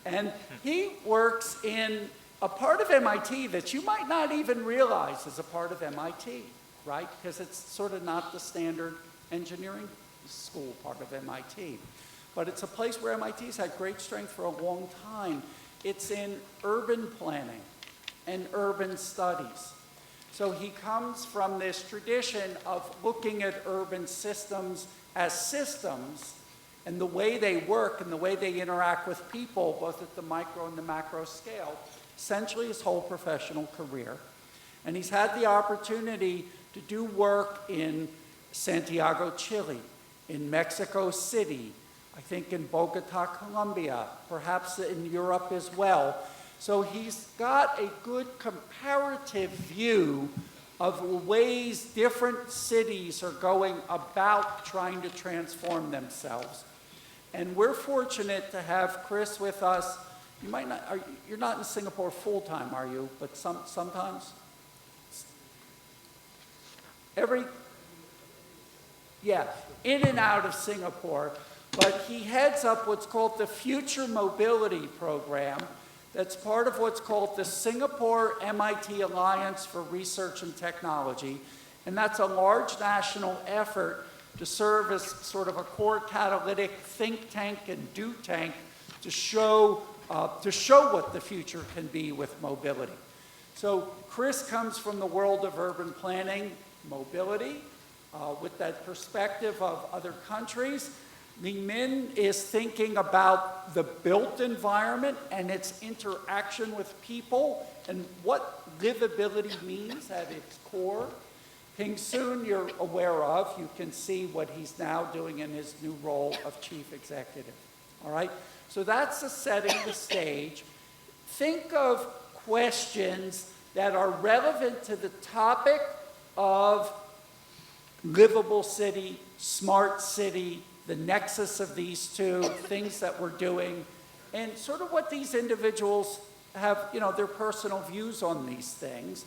And he works in a part of MIT that you might not even realize is a part of MIT, right? Because it's sort of not the standard engineering school part of MIT. But it's a place where MIT's had great strength for a long time. It's in urban planning and urban studies. So he comes from this tradition of looking at urban systems as systems and the way they work and the way they interact with people, both at the micro and the macro scale, essentially his whole professional career. And he's had the opportunity to do work in Santiago, Chile, in Mexico City, I think in Bogota, Colombia, perhaps in Europe as well. So he's got a good comparative view of the ways different cities are going about trying to transform themselves. And we're fortunate to have Chris with us. You might not, you're not in Singapore full-time, are you? But sometimes? Yeah, in and out of Singapore. But he heads up what's called the Future Mobility Program. That's part of what's called the Singapore MIT Alliance for Research and Technology. And that's a large national effort to serve as sort of a core catalytic think tank and do tank to show what the future can be with mobility. So Chris comes from the world of urban planning, mobility, with that perspective of other countries. Limin is thinking about the built environment and its interaction with people and what livability means at its core. Ping Soon, you're aware of. You can see what he's now doing in his new role of chief executive. All right? So that's the setting the stage. Think of questions that are relevant to the topic of livable city, smart city, the nexus of these two, things that we're doing, and sort of what these individuals have, their personal views on these things.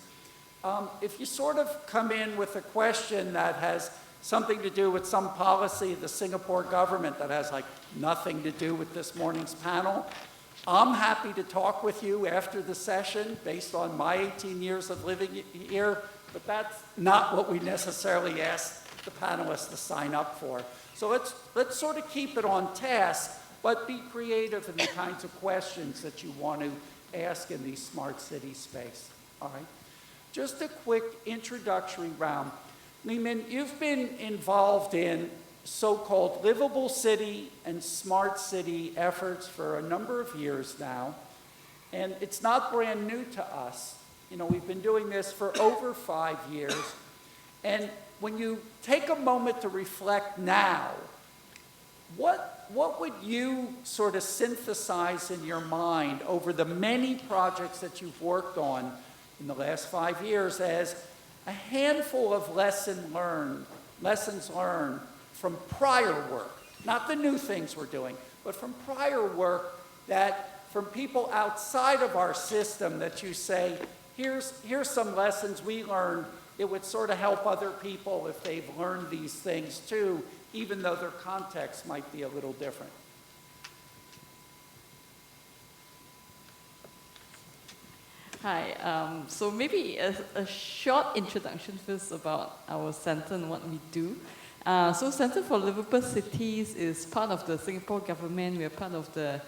If you sort of come in with a question that has something to do with some policy of the Singapore government that has like nothing to do with this morning's panel, I'm happy to talk with you after the session based on my 18 years of living here, but that's not what we necessarily ask the panelists to sign up for. So let's sort of keep it on task, but be creative in the kinds of questions that you want to ask in the smart city space, all right? Just a quick introductory round. Limin, you've been involved in so-called livable city and smart city efforts for a number of years now, and it's not brand new to us. We've been doing this for over 5 years, and when you take a moment to reflect now, what would you sort of synthesize in your mind over the many projects that you've worked on in the last 5 years as a handful of lessons learned from prior work, not the new things we're doing, but from prior work that from people outside of our system that you say, here's some lessons we learned. It would sort of help other people if they've learned these things too, even though their context might be a little different. Hi, so maybe a short introduction first about our center and what we do. So Center for Liveable Cities is part of the Singapore government. We are part of the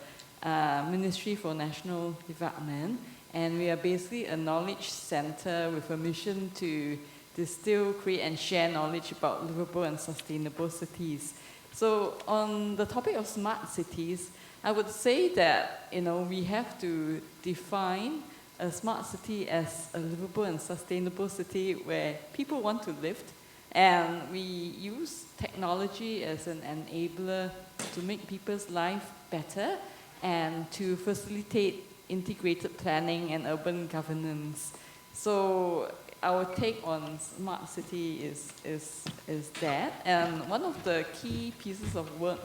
Ministry for National Development. And we are basically a knowledge center with a mission to distill, create, and share knowledge about livable and sustainable cities. So on the topic of smart cities, I would say that we have to define a smart city as a livable and sustainable city where people want to live. And we use technology as an enabler to make people's life better and to facilitate integrated planning and urban governance. So our take on smart city is that. And one of the key pieces of work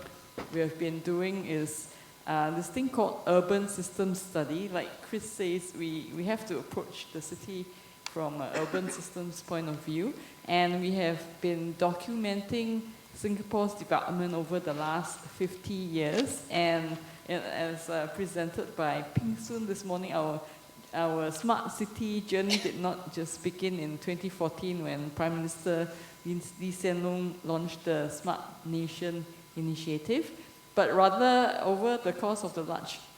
we have been doing is this thing called urban system study. Like Chris says, we have to approach the city from an urban systems point of view. And we have been documenting Singapore's development over the last 50 years. And as presented by Ping Soon this morning, our smart city journey did not just begin in 2014 when Prime Minister Lee Hsien Loong launched the Smart Nation initiative, but rather over the course of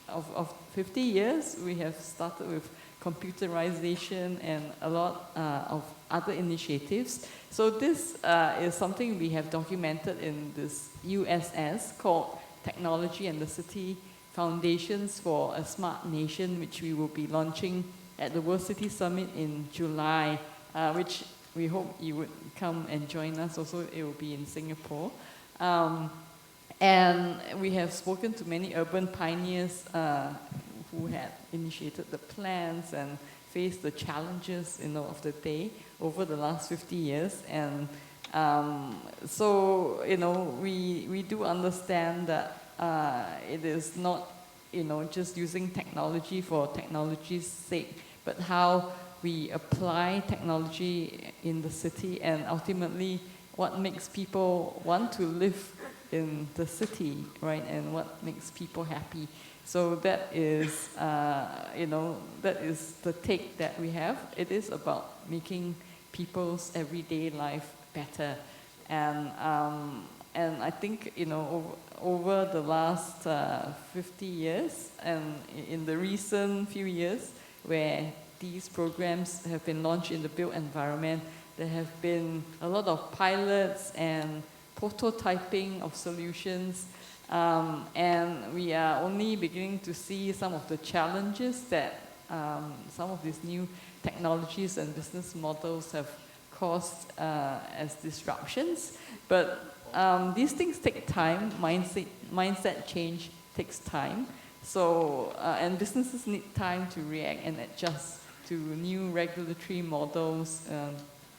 of 50 years, we have started with computerization and a lot of other initiatives. So this is something we have documented in this USS called Technology and the City Foundations for a Smart Nation, which we will be launching at the World City Summit in July, which we hope you would come and join us. Also, it will be in Singapore. And we have spoken to many urban pioneers who had initiated the plans and faced the challenges, of the day over the last 50 years. And so, we do understand that it is not, just using technology for technology's sake, but how we apply technology in the city and ultimately what makes people want to live in the city, right? And what makes people happy. So that is, that is the take that we have. It is about making people's everyday life better. And I think, over the last 50 years and in the recent few years where these programs have been launched in the built environment, there have been a lot of pilots and prototyping of solutions, and we are only beginning to see some of the challenges that some of these new technologies and business models have caused as disruptions. But these things take time. Mindset change takes time. So, and businesses need time to react and adjust to new regulatory models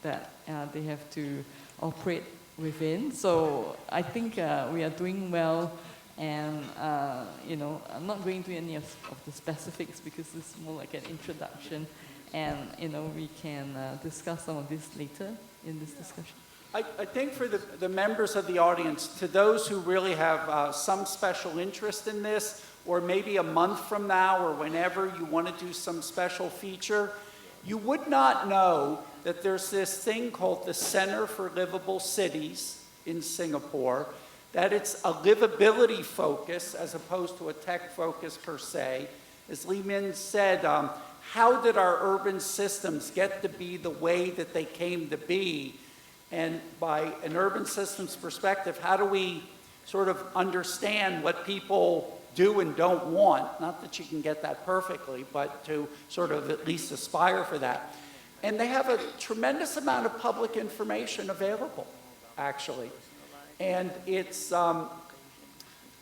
that they have to operate within. So I think we are doing well, and I'm not going into any of the specifics because it's more like an introduction, and we can discuss some of this later in this discussion. I think for the members of the audience, to those who really have some special interest in this, or maybe a month from now or whenever you want to do some special feature, you would not know that there's this thing called the Center for Livable Cities in Singapore, that it's a livability focus as opposed to a tech focus per se. As Limin said, how did our urban systems get to be the way that they came to be? And by an urban systems perspective, how do we sort of understand what people do and don't want? Not that you can get that perfectly, but to sort of at least aspire for that. And they have a tremendous amount of public information available, actually. And it's,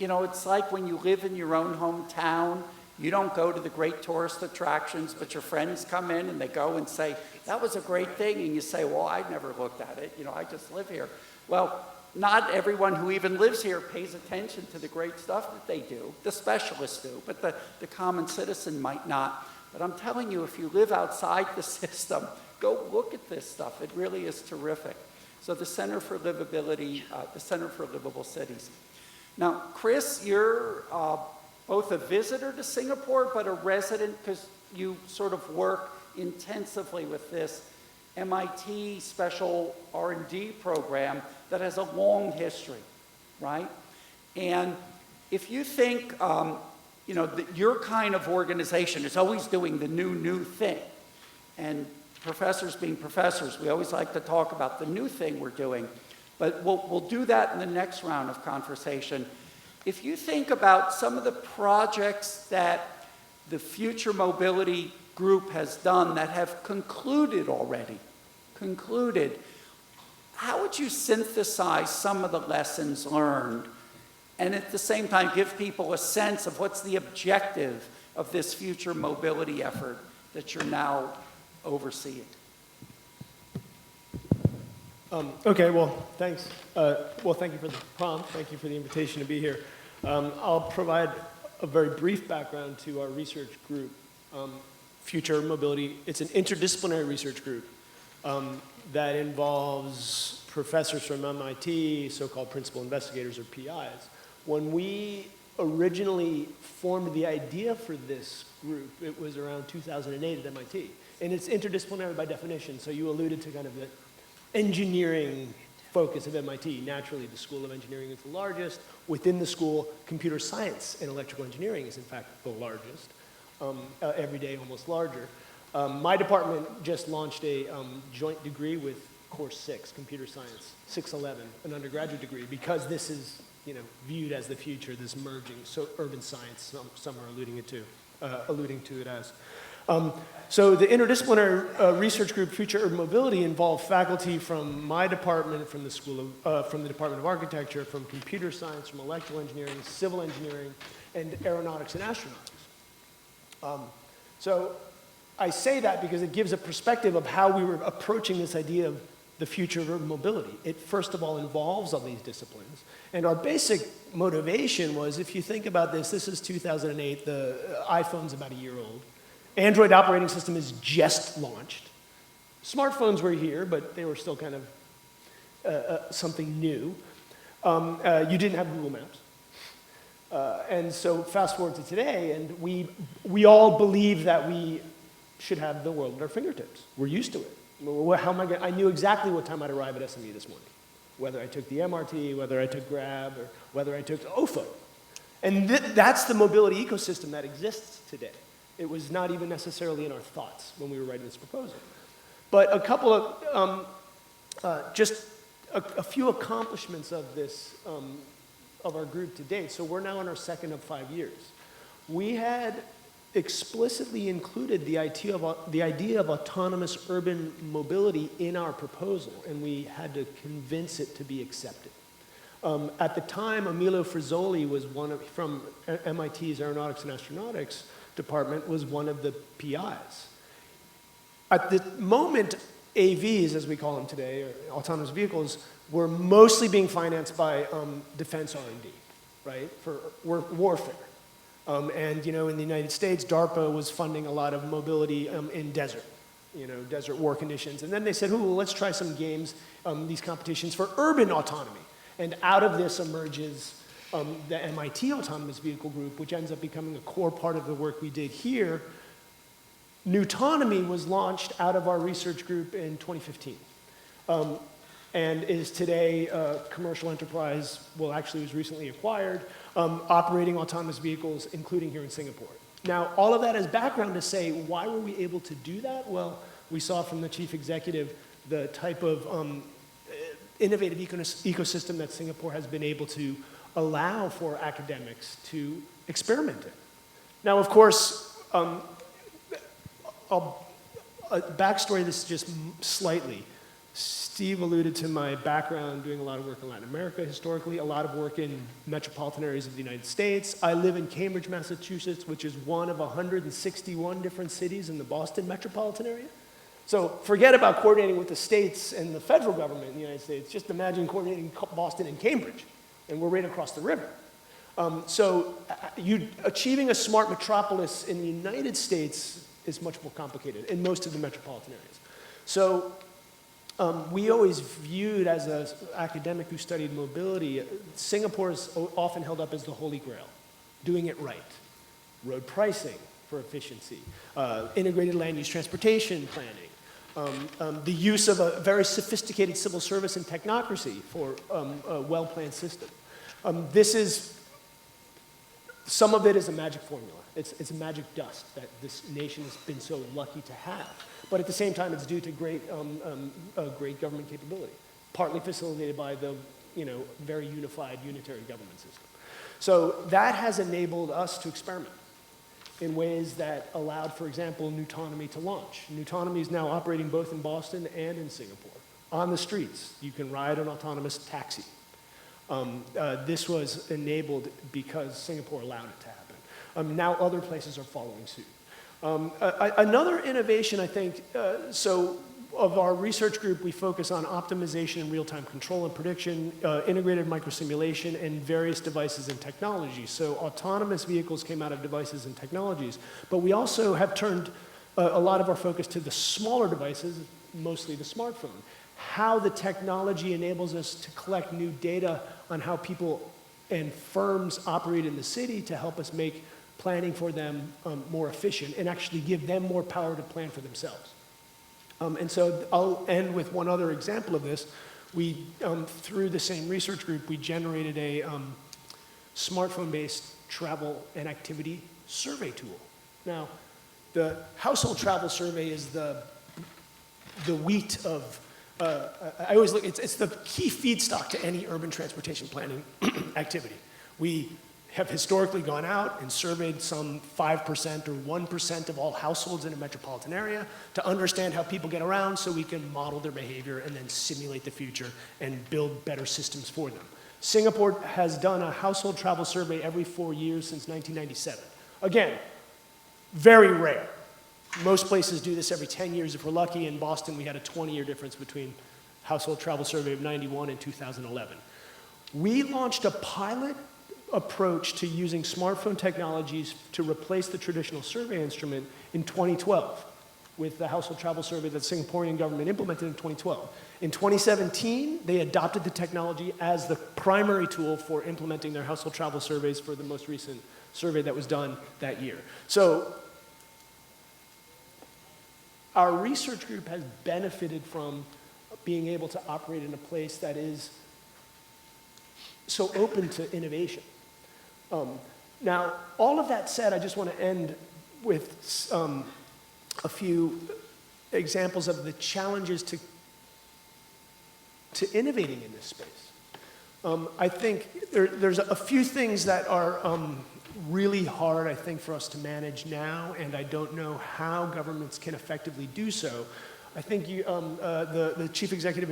it's like when you live in your own hometown, you don't go to the great tourist attractions, but your friends come in and they go and say, that was a great thing. And you say, well, I never looked at it. I just live here. Well, not everyone who even lives here pays attention to the great stuff that they do. The specialists do, but the common citizen might not. But I'm telling you, if you live outside the system, go look at this stuff. It really is terrific. So the Center for Livability, the Center for Livable Cities. Now, Chris, you're both a visitor to Singapore, but a resident because you sort of work intensively with this MIT special R&D program that has a long history, right? And if you think, that your kind of organization is always doing the new thing, and professors being professors, we always like to talk about the new thing we're doing, but we'll do that in the next round of conversation. If you think about some of the projects that the future mobility group has done that have concluded already. How would you synthesize some of the lessons learned and at the same time give people a sense of what's the objective of this future mobility effort that you're now overseeing? Okay, well, thanks. Thank you for the prompt. Thank you for the invitation to be here. I'll provide a very brief background to our research group, Future Mobility. It's an interdisciplinary research group that involves professors from MIT, so-called principal investigators or PIs. When we originally formed the idea for this group, it was around 2008 at MIT. And it's interdisciplinary by definition, so you alluded to kind of the engineering focus of MIT. Naturally, the School of Engineering is the largest. Within the school, computer science and electrical engineering is in fact the largest, every day almost larger. My department just launched a joint degree with Course 6, Computer Science, 611, an undergraduate degree, because this is viewed as the future, this merging, so urban science, some are alluding to it as. So the interdisciplinary research group, Future Urban Mobility, involved faculty from my department, from the Department of Architecture, from computer science, from electrical engineering, civil engineering, and aeronautics and astronautics. So I say that because it gives a perspective of how we were approaching this idea of the future of urban mobility. It first of all involves all these disciplines. And our basic motivation was, if you think about this, this is 2008, the iPhone's about a year old. Android operating system is just launched. Smartphones were here, but they were still kind of something new. You didn't have Google Maps. And so fast forward to today, and we all believe that we should have the world at our fingertips. We're used to it. I knew exactly what time I'd arrive at SME this morning, whether I took the MRT, whether I took Grab, or whether I took OFO. And that's the mobility ecosystem that exists today. It was not even necessarily in our thoughts when we were writing this proposal. But a couple of, just a few accomplishments of this, of our group to date. So we're now in our second of 5 years. We had explicitly included the idea of autonomous urban mobility in our proposal, and we had to convince it to be accepted. At the time, Emilio Frizzoli was from MIT's Aeronautics and Astronautics department, was one of the PIs. At the moment, AVs, as we call them today, or autonomous vehicles, were mostly being financed by defense R&D, right, for warfare. And in the United States, DARPA was funding a lot of mobility in desert war conditions. And then they said, well, let's try some games, these competitions for urban autonomy. And out of this emerges the MIT Autonomous Vehicle Group, which ends up becoming a core part of the work we did here. Newtonomy was launched out of our research group in 2015. And is today a commercial enterprise, well, actually was recently acquired, operating autonomous vehicles, including here in Singapore. Now, all of that as background to say, why were we able to do that? Well, we saw from the chief executive the type of innovative ecosystem that Singapore has been able to allow for academics to experiment in. Now, of course, a backstory this just slightly. Steve alluded to my background doing a lot of work in Latin America historically, a lot of work in metropolitan areas of the United States. I live in Cambridge, Massachusetts, which is one of 161 different cities in the Boston metropolitan area. So forget about coordinating with the states and the federal government in the United States. Just imagine coordinating Boston and Cambridge, and we're right across the river. Achieving a smart metropolis in the United States is much more complicated in most of the metropolitan areas. So we always viewed as an academic who studied mobility, Singapore is often held up as the holy grail, doing it right. Road pricing for efficiency, integrated land use transportation planning, the use of a very sophisticated civil service and technocracy for a well-planned system. Some of it is a magic formula. It's a magic dust that this nation has been so lucky to have. But at the same time, it's due to great government capability, partly facilitated by the very unified unitary government system. So that has enabled us to experiment. in ways that allowed, for example, Nutonomy to launch. Nutonomy is now operating both in Boston and in Singapore. On the streets, you can ride an autonomous taxi. This was enabled because Singapore allowed it to happen. Now other places are following suit. Another innovation, I think, of our research group, we focus on optimization and real-time control and prediction, integrated microsimulation, and various devices and technologies. So autonomous vehicles came out of devices and technologies, but we also have turned a lot of our focus to the smaller devices, mostly the smartphone. How the technology enables us to collect new data on how people and firms operate in the city to help us make planning for them more efficient and actually give them more power to plan for themselves. And so I'll end with one other example of this. We, through the same research group, we generated a smartphone-based travel and activity survey tool. Now, the household travel survey is the wheat of, I always look, it's the key feedstock to any urban transportation planning activity. We have historically gone out and surveyed some 5% or 1% of all households in a metropolitan area to understand how people get around so we can model their behavior and then simulate the future and build better systems for them. Singapore has done a household travel survey every 4 years since 1997. Again, very rare. Most places do this every 10 years if we're lucky. In Boston, we had a 20-year difference between household travel survey of 91 and 2011. We launched a pilot approach to using smartphone technologies to replace the traditional survey instrument in 2012 with the household travel survey that the Singaporean government implemented in 2012. In 2017, they adopted the technology as the primary tool for implementing their household travel surveys for the most recent survey that was done that year. So our research group has benefited from being able to operate in a place that is so open to innovation. Now, all of that said, I just want to end with a few examples of the challenges to innovating in this space. I think there's a few things that are really hard, I think, for us to manage now, and I don't know how governments can effectively do so. I think the chief executive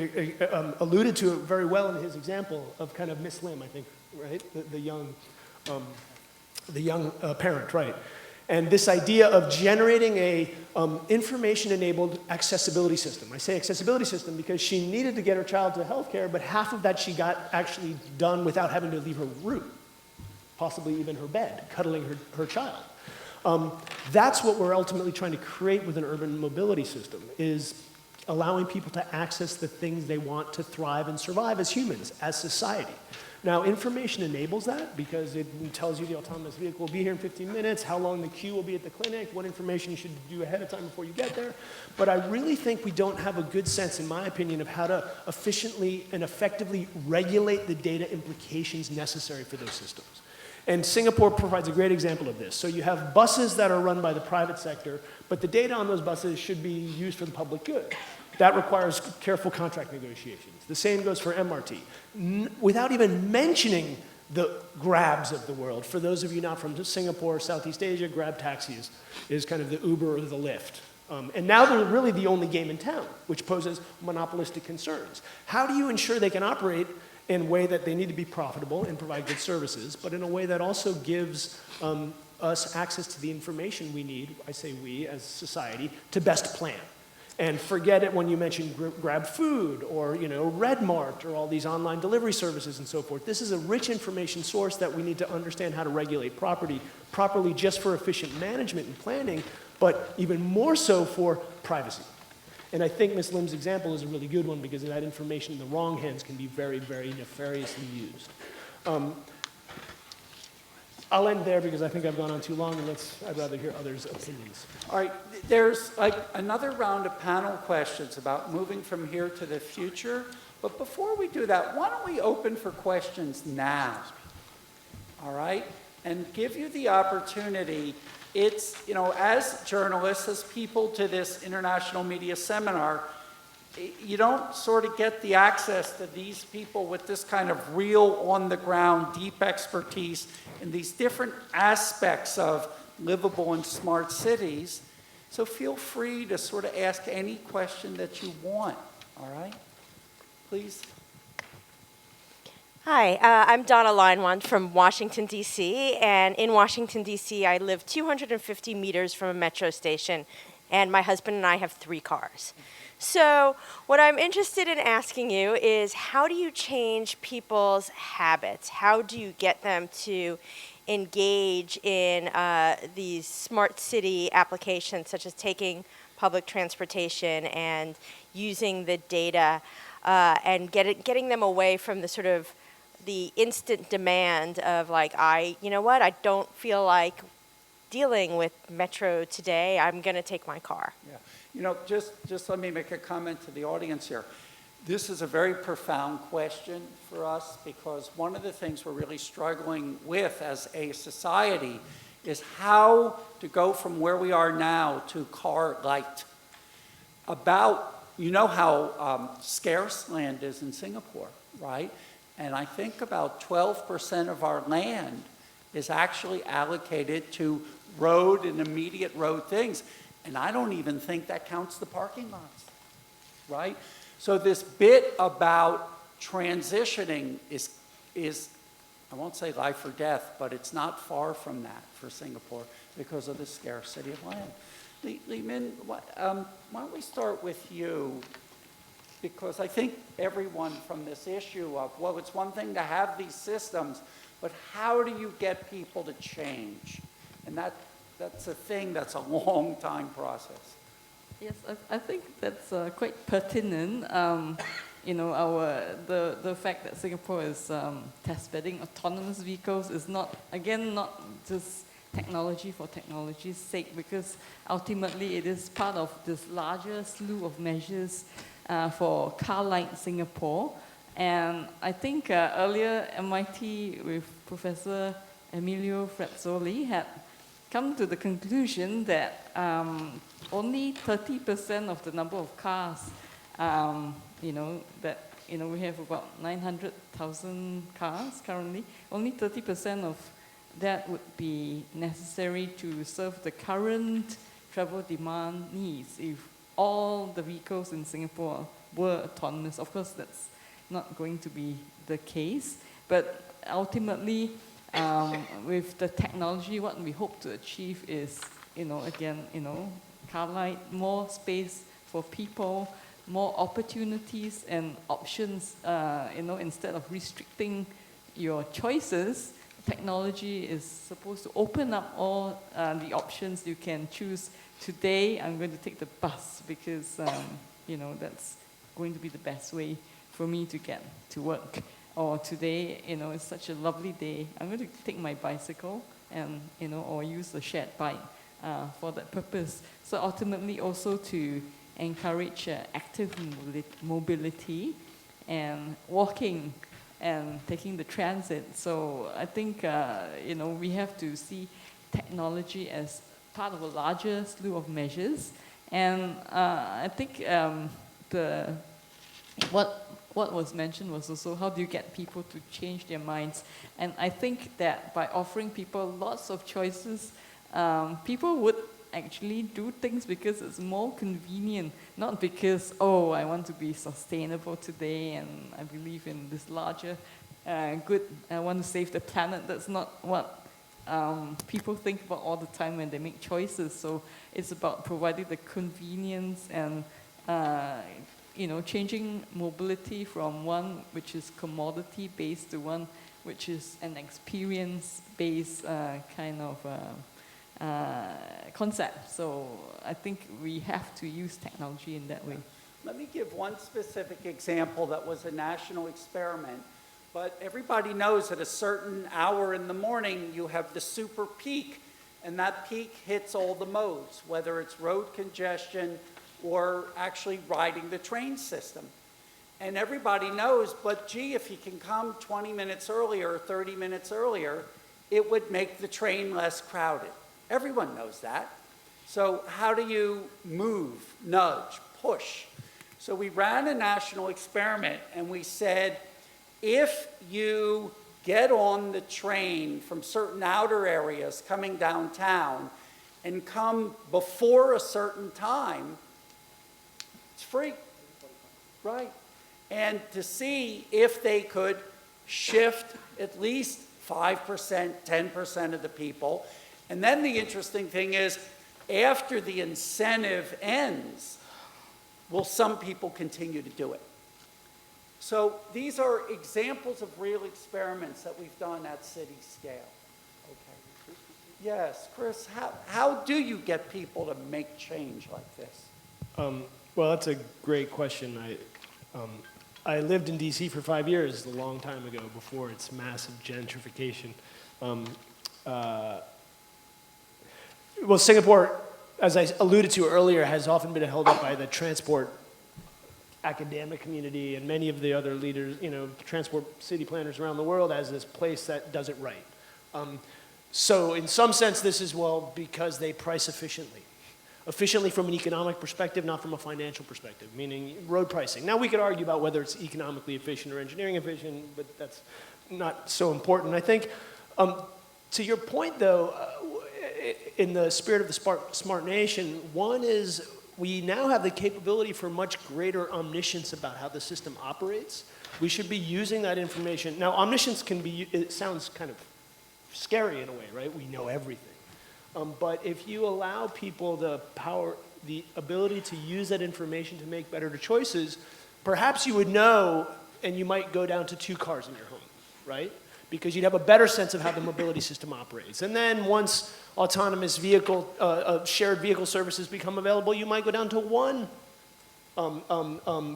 alluded to it very well in his example of kind of Miss Lim, I think, right? The young parent, right? And this idea of generating a information-enabled accessibility system. I say accessibility system because she needed to get her child to healthcare, but half of that she got actually done without having to leave her room, possibly even her bed, cuddling her child. That's what we're ultimately trying to create with an urban mobility system, is allowing people to access the things they want to thrive and survive as humans, as society. Now, information enables that because it tells you the autonomous vehicle will be here in 15 minutes, how long the queue will be at the clinic, what information you should do ahead of time before you get there. But I really think we don't have a good sense, in my opinion, of how to efficiently and effectively regulate the data implications necessary for those systems. And Singapore provides a great example of this. So you have buses that are run by the private sector, but the data on those buses should be used for the public good. That requires careful contract negotiations. The same goes for MRT. Without even mentioning the Grabs of the world. For those of you not from Singapore, Southeast Asia, Grab taxis is kind of the Uber or the Lyft. And now they're really the only game in town, which poses monopolistic concerns. How do you ensure they can operate in a way that they need to be profitable and provide good services, but in a way that also gives us access to the information we need, I say we as society, to best plan? And forget it when you mention Grab Food or Redmart or all these online delivery services and so forth. This is a rich information source that we need to understand how to regulate properly just for efficient management and planning, but even more so for privacy. And I think Ms. Lim's example is a really good one because that information in the wrong hands can be very, very nefariously used. I'll end there because I think I've gone on too long, and I'd rather hear others' opinions. All right, there's another round of panel questions about moving from here to the future. But before we do that, why don't we open for questions now? All right? And give you the opportunity. It's, as journalists, as people to this international media seminar, you don't sort of get the access to these people with this kind of real on-the-ground, deep expertise in these different aspects of livable and smart cities. So feel free to sort of ask any question that you want, all right? Please. Hi, I'm Donna Linewan from Washington, D.C., and in Washington, D.C., I live 250 meters from a metro station, and my husband and I have 3 cars. So what I'm interested in asking you is, how do you change people's habits? How do you get them to engage in these smart city applications, such as taking public transportation and using the data and getting them away from the sort of the instant demand of like, you know what, I don't feel like dealing with Metro today, I'm going to take my car. Yeah. You know, just let me make a comment to the audience here. This is a very profound question for us because one of the things we're really struggling with as a society is how to go from where we are now to car light. You know how scarce land is in Singapore, right? And I think about 12% of our land is actually allocated to road and immediate road things. And I don't even think that counts the parking lots, right? So this bit about transitioning is I won't say life or death, but it's not far from that for Singapore because of the scarcity of land. Limin, why don't we start with you? Because I think everyone from this issue of, well, it's one thing to have these systems, but how do you get people to change? And that's a thing that's a long time process. Yes, I think that's quite pertinent. You know, the fact that Singapore is test-bedding autonomous vehicles is not just technology for technology's sake, because ultimately it is part of this larger slew of measures for car-light Singapore. And I think earlier MIT with Professor Emilio Frazzoli had come to the conclusion that only 30% of the number of cars, we have about 900,000 cars currently, only 30% of that would be necessary to serve the current travel demand needs if all the vehicles in Singapore were autonomous. Of course, that's not going to be the case, but ultimately, with the technology, what we hope to achieve is, car light, more space for people, more opportunities and options, instead of restricting your choices. Technology is supposed to open up all the options you can choose. Today, I'm going to take the bus because, that's going to be the best way for me to get to work. Or today, it's such a lovely day, I'm going to take my bicycle and, or use a shared bike for that purpose. So ultimately also to encourage active mobility and walking and taking the transit. So I think, we have to see technology as part of a larger slew of measures. And I think what was mentioned was also how do you get people to change their minds. And I think that by offering people lots of choices, people would actually do things because it's more convenient, not because, I want to be sustainable today and I believe in this larger good, I want to save the planet. That's not what people think about all the time when they make choices. So it's about providing the convenience and changing mobility from one which is commodity-based to one which is an experience-based kind of concept. So I think we have to use technology in that way. Let me give one specific example that was a national experiment, but everybody knows at a certain hour in the morning you have the super peak, and that peak hits all the modes, whether it's road congestion or actually riding the train system. And everybody knows, but gee, if you can come 20 minutes earlier or 30 minutes earlier, it would make the train less crowded. Everyone knows that. So how do you move, nudge, push? So we ran a national experiment and we said, if you get on the train from certain outer areas coming downtown and come before a certain time, it's free, right? And to see if they could shift at least 5%, 10% of the people. And then the interesting thing is, after the incentive ends, will some people continue to do it? So these are examples of real experiments that we've done at city scale. Okay. Yes, Chris, how do you get people to make change like this? Well, that's a great question. I lived in DC for 5 years, a long time ago, before its massive gentrification. Well, Singapore, as I alluded to earlier, has often been held up by the transport academic community and many of the other leaders, transport city planners around the world as this place that does it right. So in some sense, this is, because they price efficiently. Efficiently from an economic perspective, not from a financial perspective, meaning road pricing. Now, we could argue about whether it's economically efficient or engineering efficient, but that's not so important. I think, to your point, though, in the spirit of the smart nation, one is we now have the capability for much greater omniscience about how the system operates. We should be using that information. Now, omniscience it sounds kind of scary in a way, right? We know everything. But if you allow people the ability to use that information to make better choices, perhaps you would know, and you might go down to 2 cars in your home, right? Because you'd have a better sense of how the mobility system operates. And then once autonomous vehicle, shared vehicle services become available, you might go down to 1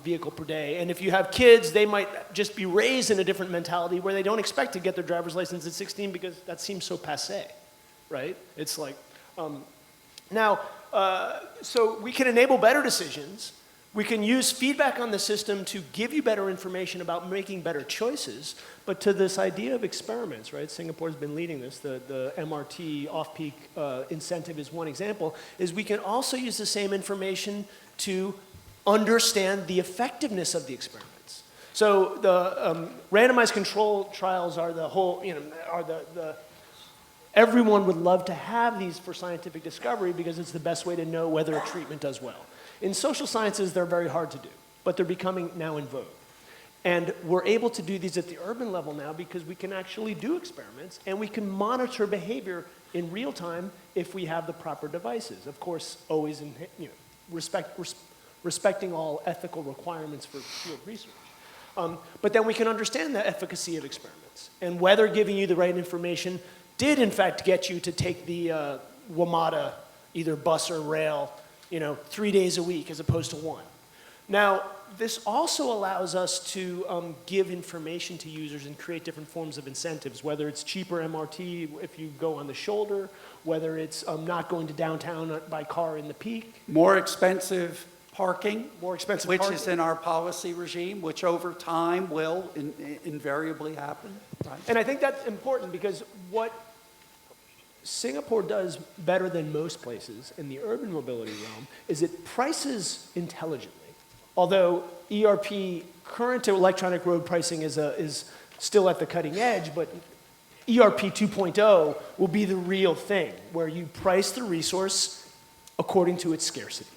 vehicle per day. And if you have kids, they might just be raised in a different mentality where they don't expect to get their driver's license at 16 because that seems so passé. Right? It's like, so we can enable better decisions. We can use feedback on the system to give you better information about making better choices. But to this idea of experiments, right? Singapore's been leading this. The MRT off-peak incentive is one example, is we can also use the same information to understand the effectiveness of the experiments. So the randomized control trials are the whole, everyone would love to have these for scientific discovery because it's the best way to know whether a treatment does well. In social sciences, they're very hard to do, but they're becoming now in vogue. And we're able to do these at the urban level now because we can actually do experiments and we can monitor behavior in real time if we have the proper devices. Of course, always in, respecting all ethical requirements for field research. But then we can understand the efficacy of experiments and whether giving you the right information did in fact get you to take the WMATA, either bus or rail, 3 days a week as opposed to 1. Now, this also allows us to give information to users and create different forms of incentives, whether it's cheaper MRT if you go on the shoulder, whether it's not going to downtown by car in the peak. More expensive parking. More expensive which parking. is in our policy regime, which over time will invariably happen. Right? And I think that's important because what Singapore does better than most places in the urban mobility realm is it prices intelligently. Although ERP, current electronic road pricing, is still at the cutting edge, but ERP 2.0 will be the real thing, where you price the resource according to its scarcity.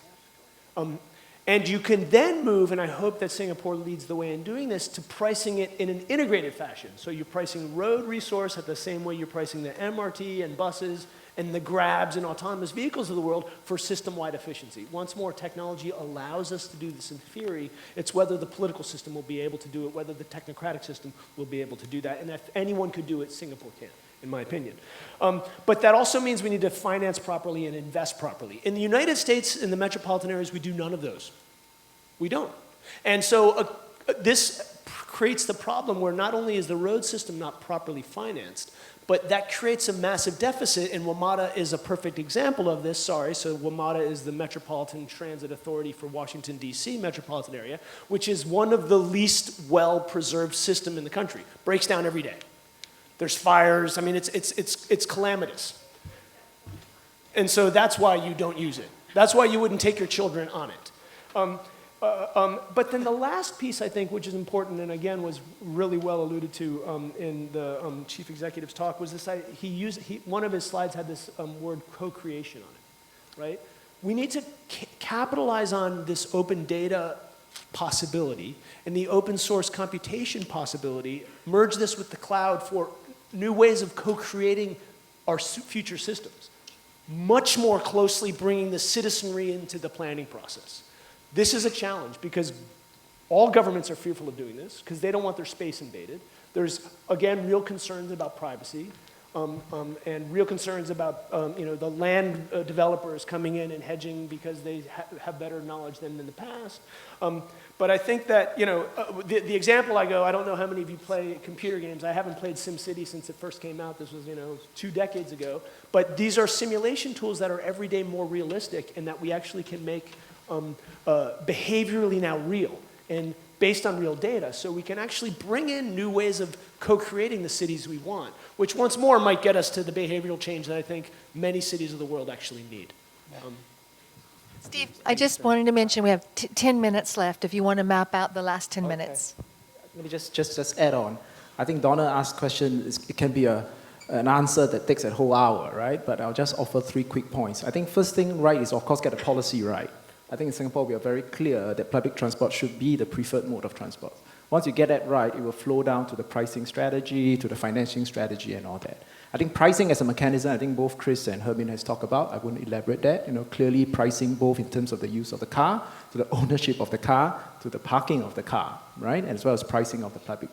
And you can then move, and I hope that Singapore leads the way in doing this, to pricing it in an integrated fashion. So you're pricing road resource at the same way you're pricing the MRT and buses and the Grabs and autonomous vehicles of the world for system-wide efficiency. Once more, technology allows us to do this in theory. It's whether the political system will be able to do it, whether the technocratic system will be able to do that. And if anyone could do it, Singapore can, in my opinion. But that also means we need to finance properly and invest properly. In the United States, in the metropolitan areas, we do none of those. We don't. And so this creates the problem where not only is the road system not properly financed, but that creates a massive deficit, and WMATA is a perfect example of this. So WMATA is the Metropolitan Transit Authority for Washington, D.C. metropolitan area, which is one of the least well-preserved system in the country. Breaks down every day. There's fires. I mean, it's calamitous. And so that's why you don't use it. That's why you wouldn't take your children on it. But then the last piece, I think, which is important, and again was really well alluded to in the chief executive's talk, was this: one of his slides had this word co-creation on it, right? We need to capitalize on this open data possibility and the open source computation possibility, merge this with the cloud for new ways of co-creating our future systems, much more closely bringing the citizenry into the planning process. This is a challenge because all governments are fearful of doing this because they don't want their space invaded. There's, again, real concerns about privacy and real concerns about the land developers coming in and hedging because they have better knowledge than in the past. But I think that, the example I don't know how many of you play computer games. I haven't played SimCity since it first came out. This was, 2 decades ago. But these are simulation tools that are every day more realistic and that we actually can make behaviorally now real and based on real data. So we can actually bring in new ways of co-creating the cities we want, which once more might get us to the behavioral change that I think many cities of the world actually need. Steve, I just wanted to mention we have 10 minutes left if you want to map out the last 10 minutes. Let me just add on. I think Donna asked question, it can be an answer that takes a whole hour, right? But I'll just offer 3 quick points. I think first thing right is, of course, get the policy right. I think in Singapore, we are very clear that public transport should be the preferred mode of transport. Once you get that right, it will flow down to the pricing strategy, to the financing strategy, and all that. I think pricing as a mechanism, I think both Chris and Hermin has talked about. I wouldn't elaborate that. Clearly pricing both in terms of the use of the car, to the ownership of the car, to the parking of the car, right? And as well as pricing of the public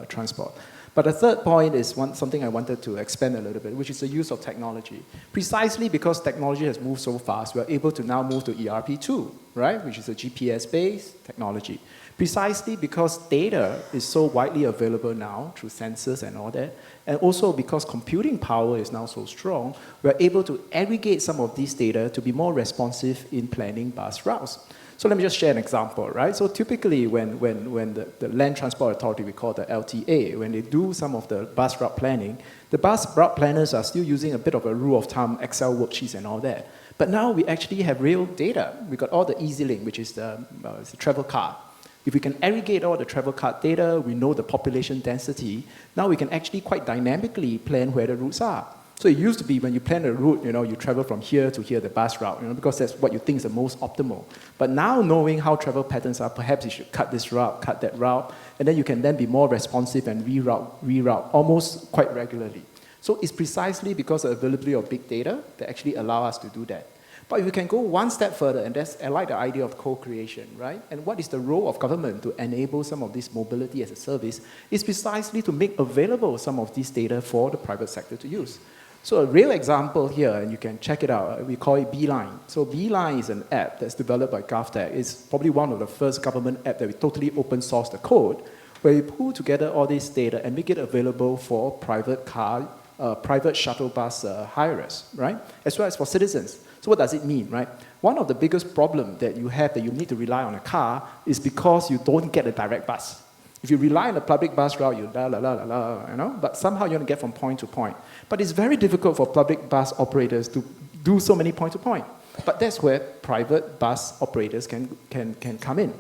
transport. But the third point is something I wanted to expand a little bit, which is the use of technology. Precisely because technology has moved so fast, we're able to now move to ERP2, right? Which is a GPS-based technology. Precisely because data is so widely available now through sensors and all that, and also because computing power is now so strong, we're able to aggregate some of these data to be more responsive in planning bus routes. So let me just share an example, right? So typically when the Land Transport Authority, we call the LTA, when they do some of the bus route planning, the bus route planners are still using a bit of a rule of thumb, Excel worksheets and all that. But now we actually have real data. We got all the EasyLink, which is the travel card. If we can aggregate all the travel card data, we know the population density, now we can actually quite dynamically plan where the routes are. So it used to be when you plan a route, you travel from here to here, the bus route, because that's what you think is the most optimal. But now knowing how travel patterns are, perhaps you should cut this route, cut that route, and then you can then be more responsive and reroute almost quite regularly. So it's precisely because of the availability of big data that actually allow us to do that. But if we can go one step further, and I like the idea of co-creation, right? And what is the role of government to enable some of this mobility as a service is precisely to make available some of this data for the private sector to use. So a real example here, and you can check it out, we call it Beeline. So Beeline is an app that's developed by GOVTECH. It's probably one of the first government apps that we totally open source the code, where we pull together all this data and make it available for private shuttle bus hirers, right? As well as for citizens. So what does it mean, right? One of the biggest problems that you have that you need to rely on a car is because you don't get a direct bus. If you rely on a public bus route, but somehow you want to get from point to point. But it's very difficult for public bus operators to do so many point to point. But that's where private bus operators can come in.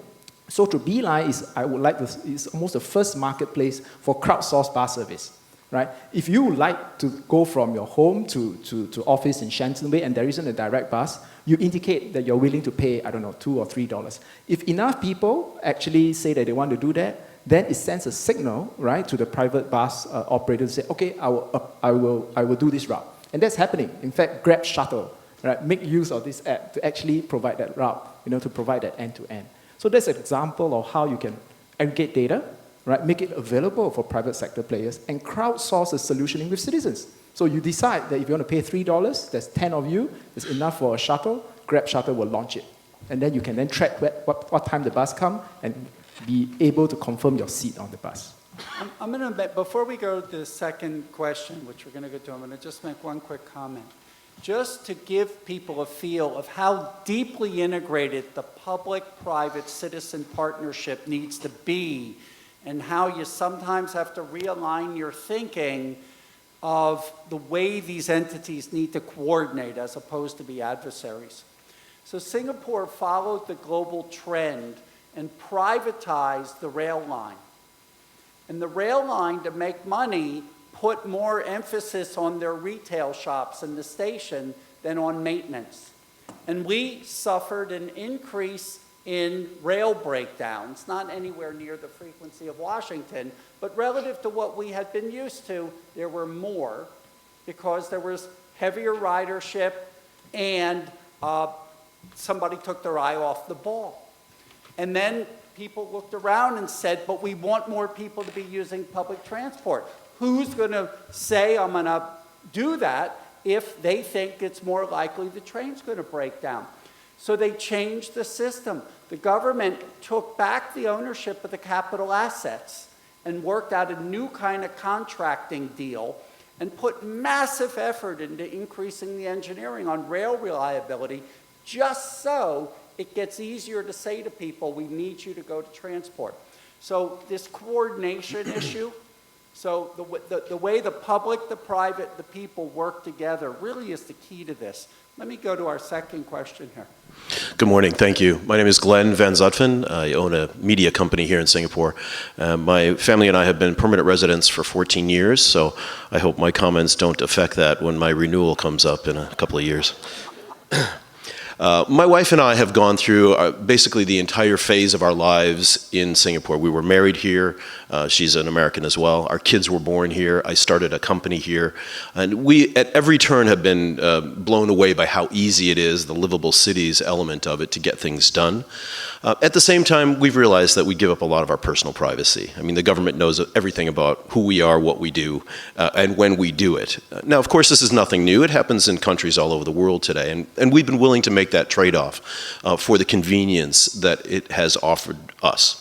So through Beeline is almost the first marketplace for crowdsourced bus service. Right? If you like to go from your home to office in Shenton Way and there isn't a direct bus, you indicate that you're willing to pay, $2 or $3. If enough people actually say that they want to do that, then it sends a signal, right, to the private bus operator to say, okay, I will do this route. And that's happening. In fact, Grab Shuttle, right, make use of this app to actually provide that route, to provide that end-to-end. So that's an example of how you can aggregate data, right, make it available for private sector players, and crowdsource a solutioning with citizens. So you decide that if you want to pay $3, there's 10 of you, it's enough for a shuttle, Grab Shuttle will launch it. And then you can then track what time the bus comes and be able to confirm your seat on the bus. I'm going to, before we go to the second question, which we're going to go to, I'm going to just make one quick comment. Just to give people a feel of how deeply integrated the public-private citizen partnership needs to be, and how you sometimes have to realign your thinking of the way these entities need to coordinate as opposed to be adversaries. So Singapore followed the global trend and privatized the rail line. And the rail line, to make money, put more emphasis on their retail shops in the station than on maintenance. And we suffered an increase in rail breakdowns, not anywhere near the frequency of Washington, but relative to what we had been used to, there were more because there was heavier ridership and somebody took their eye off the ball. And then people looked around and said, but we want more people to be using public transport. Who's going to say I'm going to do that if they think it's more likely the train's going to break down? So they changed the system. The government took back the ownership of the capital assets and worked out a new kind of contracting deal and put massive effort into increasing the engineering on rail reliability, just so it gets easier to say to people, we need you to go to transport. So this coordination issue, so the way the public, the private, the people work together really is the key to this. Let me go to our second question here. Good morning, thank you. My name is Glenn Van Zutphen. I own a media company here in Singapore. My family and I have been permanent residents for 14 years, so I hope my comments don't affect that when my renewal comes up in a couple of years. My wife and I have gone through basically the entire phase of our lives in Singapore. We were married here. She's an American as well. Our kids were born here. I started a company here. And we, at every turn, have been blown away by how easy it is, the livable cities element of it, to get things done. At the same time, we've realized that we give up a lot of our personal privacy. I mean, the government knows everything about who we are, what we do, and when we do it. Now, of course, this is nothing new. It happens in countries all over the world today, and we've been willing to make that trade-off for the convenience that it has offered us.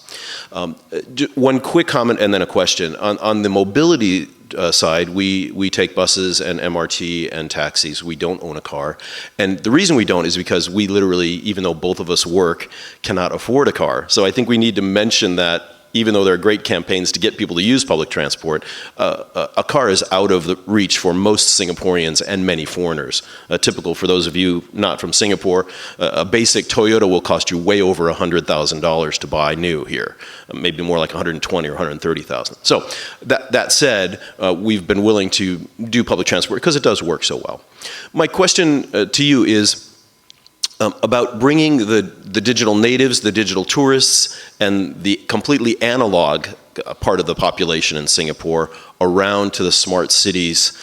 One quick comment and then a question. On the mobility side, we take buses and MRT and taxis. We don't own a car. And the reason we don't is because we literally, even though both of us work, cannot afford a car. So I think we need to mention that even though there are great campaigns to get people to use public transport, a car is out of the reach for most Singaporeans and many foreigners. Typical for those of you not from Singapore, a basic Toyota will cost you way over $100,000 to buy new here, maybe more like $120,000 or $130,000. So that said, we've been willing to do public transport because it does work so well. My question to you is, about bringing the digital natives, the digital tourists, and the completely analog part of the population in Singapore around to the smart cities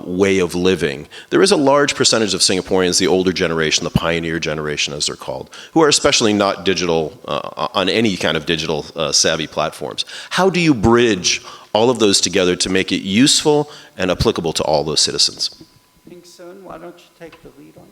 way of living. There is a large percentage of Singaporeans, the older generation, the pioneer generation as they're called, who are especially not digital on any kind of digital savvy platforms. How do you bridge all of those together to make it useful and applicable to all those citizens? Ping Soon, why don't you take the lead on that?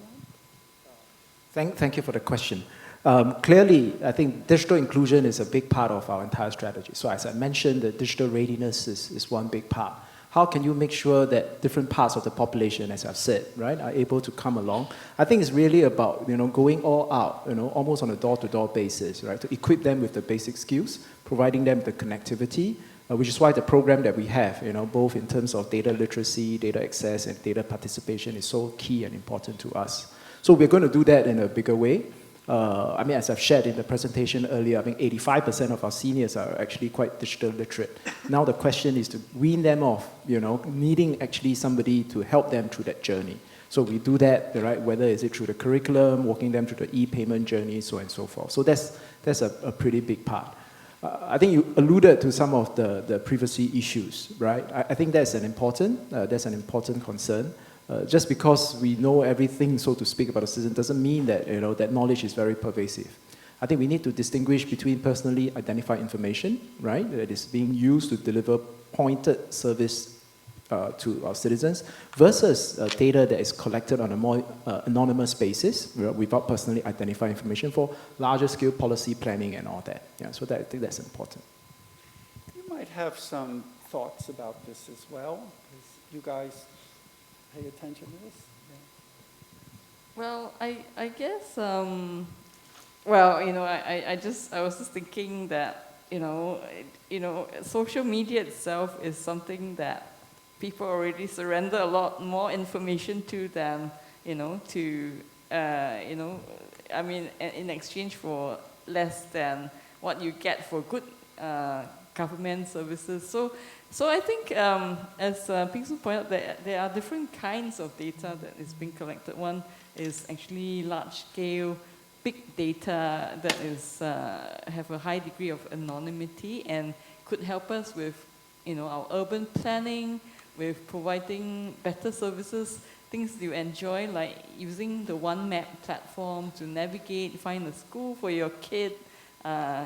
Thank you for the question. Clearly, I think digital inclusion is a big part of our entire strategy. So as I mentioned, the digital readiness is one big part. How can you make sure that different parts of the population, as I've said, right, are able to come along? I think it's really about, going all out, almost on a door-to-door basis, right, to equip them with the basic skills, providing them the connectivity, which is why the program that we have, both in terms of data literacy, data access, and data participation is so key and important to us. So we're going to do that in a bigger way. As I've shared in the presentation earlier, I think 85% of our seniors are actually quite digital literate. Now the question is to wean them off, needing actually somebody to help them through that journey. So we do that, right, whether is it through the curriculum, walking them through the e-payment journey, so on and so forth. So that's a pretty big part. I think you alluded to some of the privacy issues, right? I think that's an important concern. Just because we know everything, so to speak, about the citizen doesn't mean that that knowledge is very pervasive. I think we need to distinguish between personally identified information, right, that is being used to deliver pointed service to our citizens, versus data that is collected on a more anonymous basis, without personally identified information for larger scale policy planning and all that. Yeah, so I think that's important. You might have some thoughts about this as well, because you guys pay attention to this? Yeah. Well, I guess, I was just thinking that, social media itself is something that people already surrender a lot more information to than, to you know, I mean, in exchange for less than what you get for good government services. So I think, as Ping Su pointed out, there are different kinds of data that is being collected. One is actually large-scale, big data that is have a high degree of anonymity and could help us with, you know, our urban planning, with providing better services, things you enjoy, like using the One Map platform to navigate, find a school for your kid,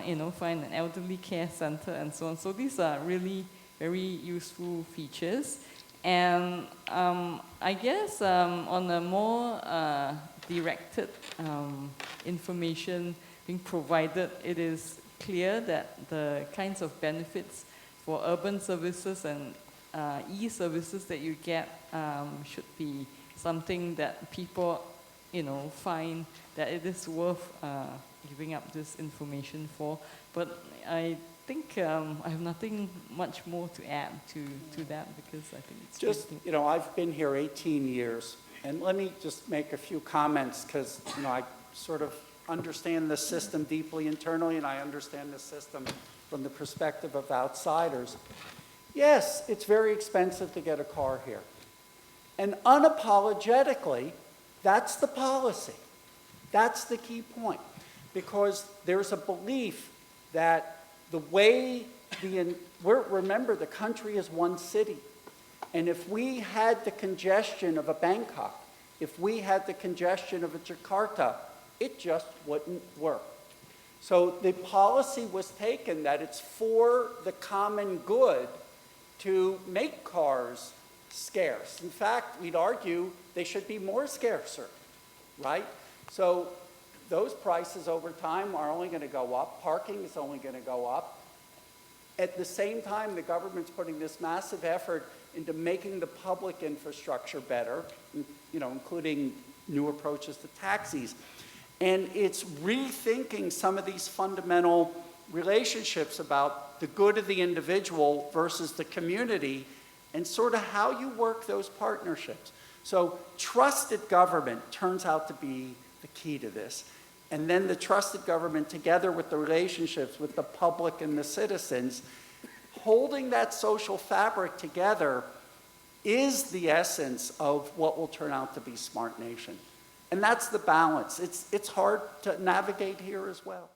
you know, find an elderly care center, and so on. So these are really very useful features. And I guess on a more directed information being provided, it is clear that the kinds of benefits for urban services and e-services that you get should be something that people, you know, find that it is worth giving up this information for. But I think I have nothing much more to add to that, because I think it's Just, you know, I've been here 18 years, and let me just make a few comments, because, you know, I sort of understand the system deeply internally, and I understand the system from the perspective of outsiders. Yes, it's very expensive to get a car here. And unapologetically, that's the policy. That's the key point. Because there's a belief that the way remember, the country is one city. And if we had the congestion of a Bangkok, if we had the congestion of a Jakarta, it just wouldn't work. So the policy was taken that it's for the common good to make cars scarce. In fact, we'd argue they should be more scarcer, right? So those prices over time are only going to go up. Parking is only going to go up. At the same time, the government's putting this massive effort into making the public infrastructure better, you know, including new approaches to taxis. And it's rethinking some of these fundamental relationships about the good of the individual versus the community, and sort of how you work those partnerships. So trusted government turns out to be the key to this. And then the trusted government, together with the relationships with the public and the citizens, holding that social fabric together is the essence of what will turn out to be Smart Nation. And that's the balance. It's hard to navigate here as well.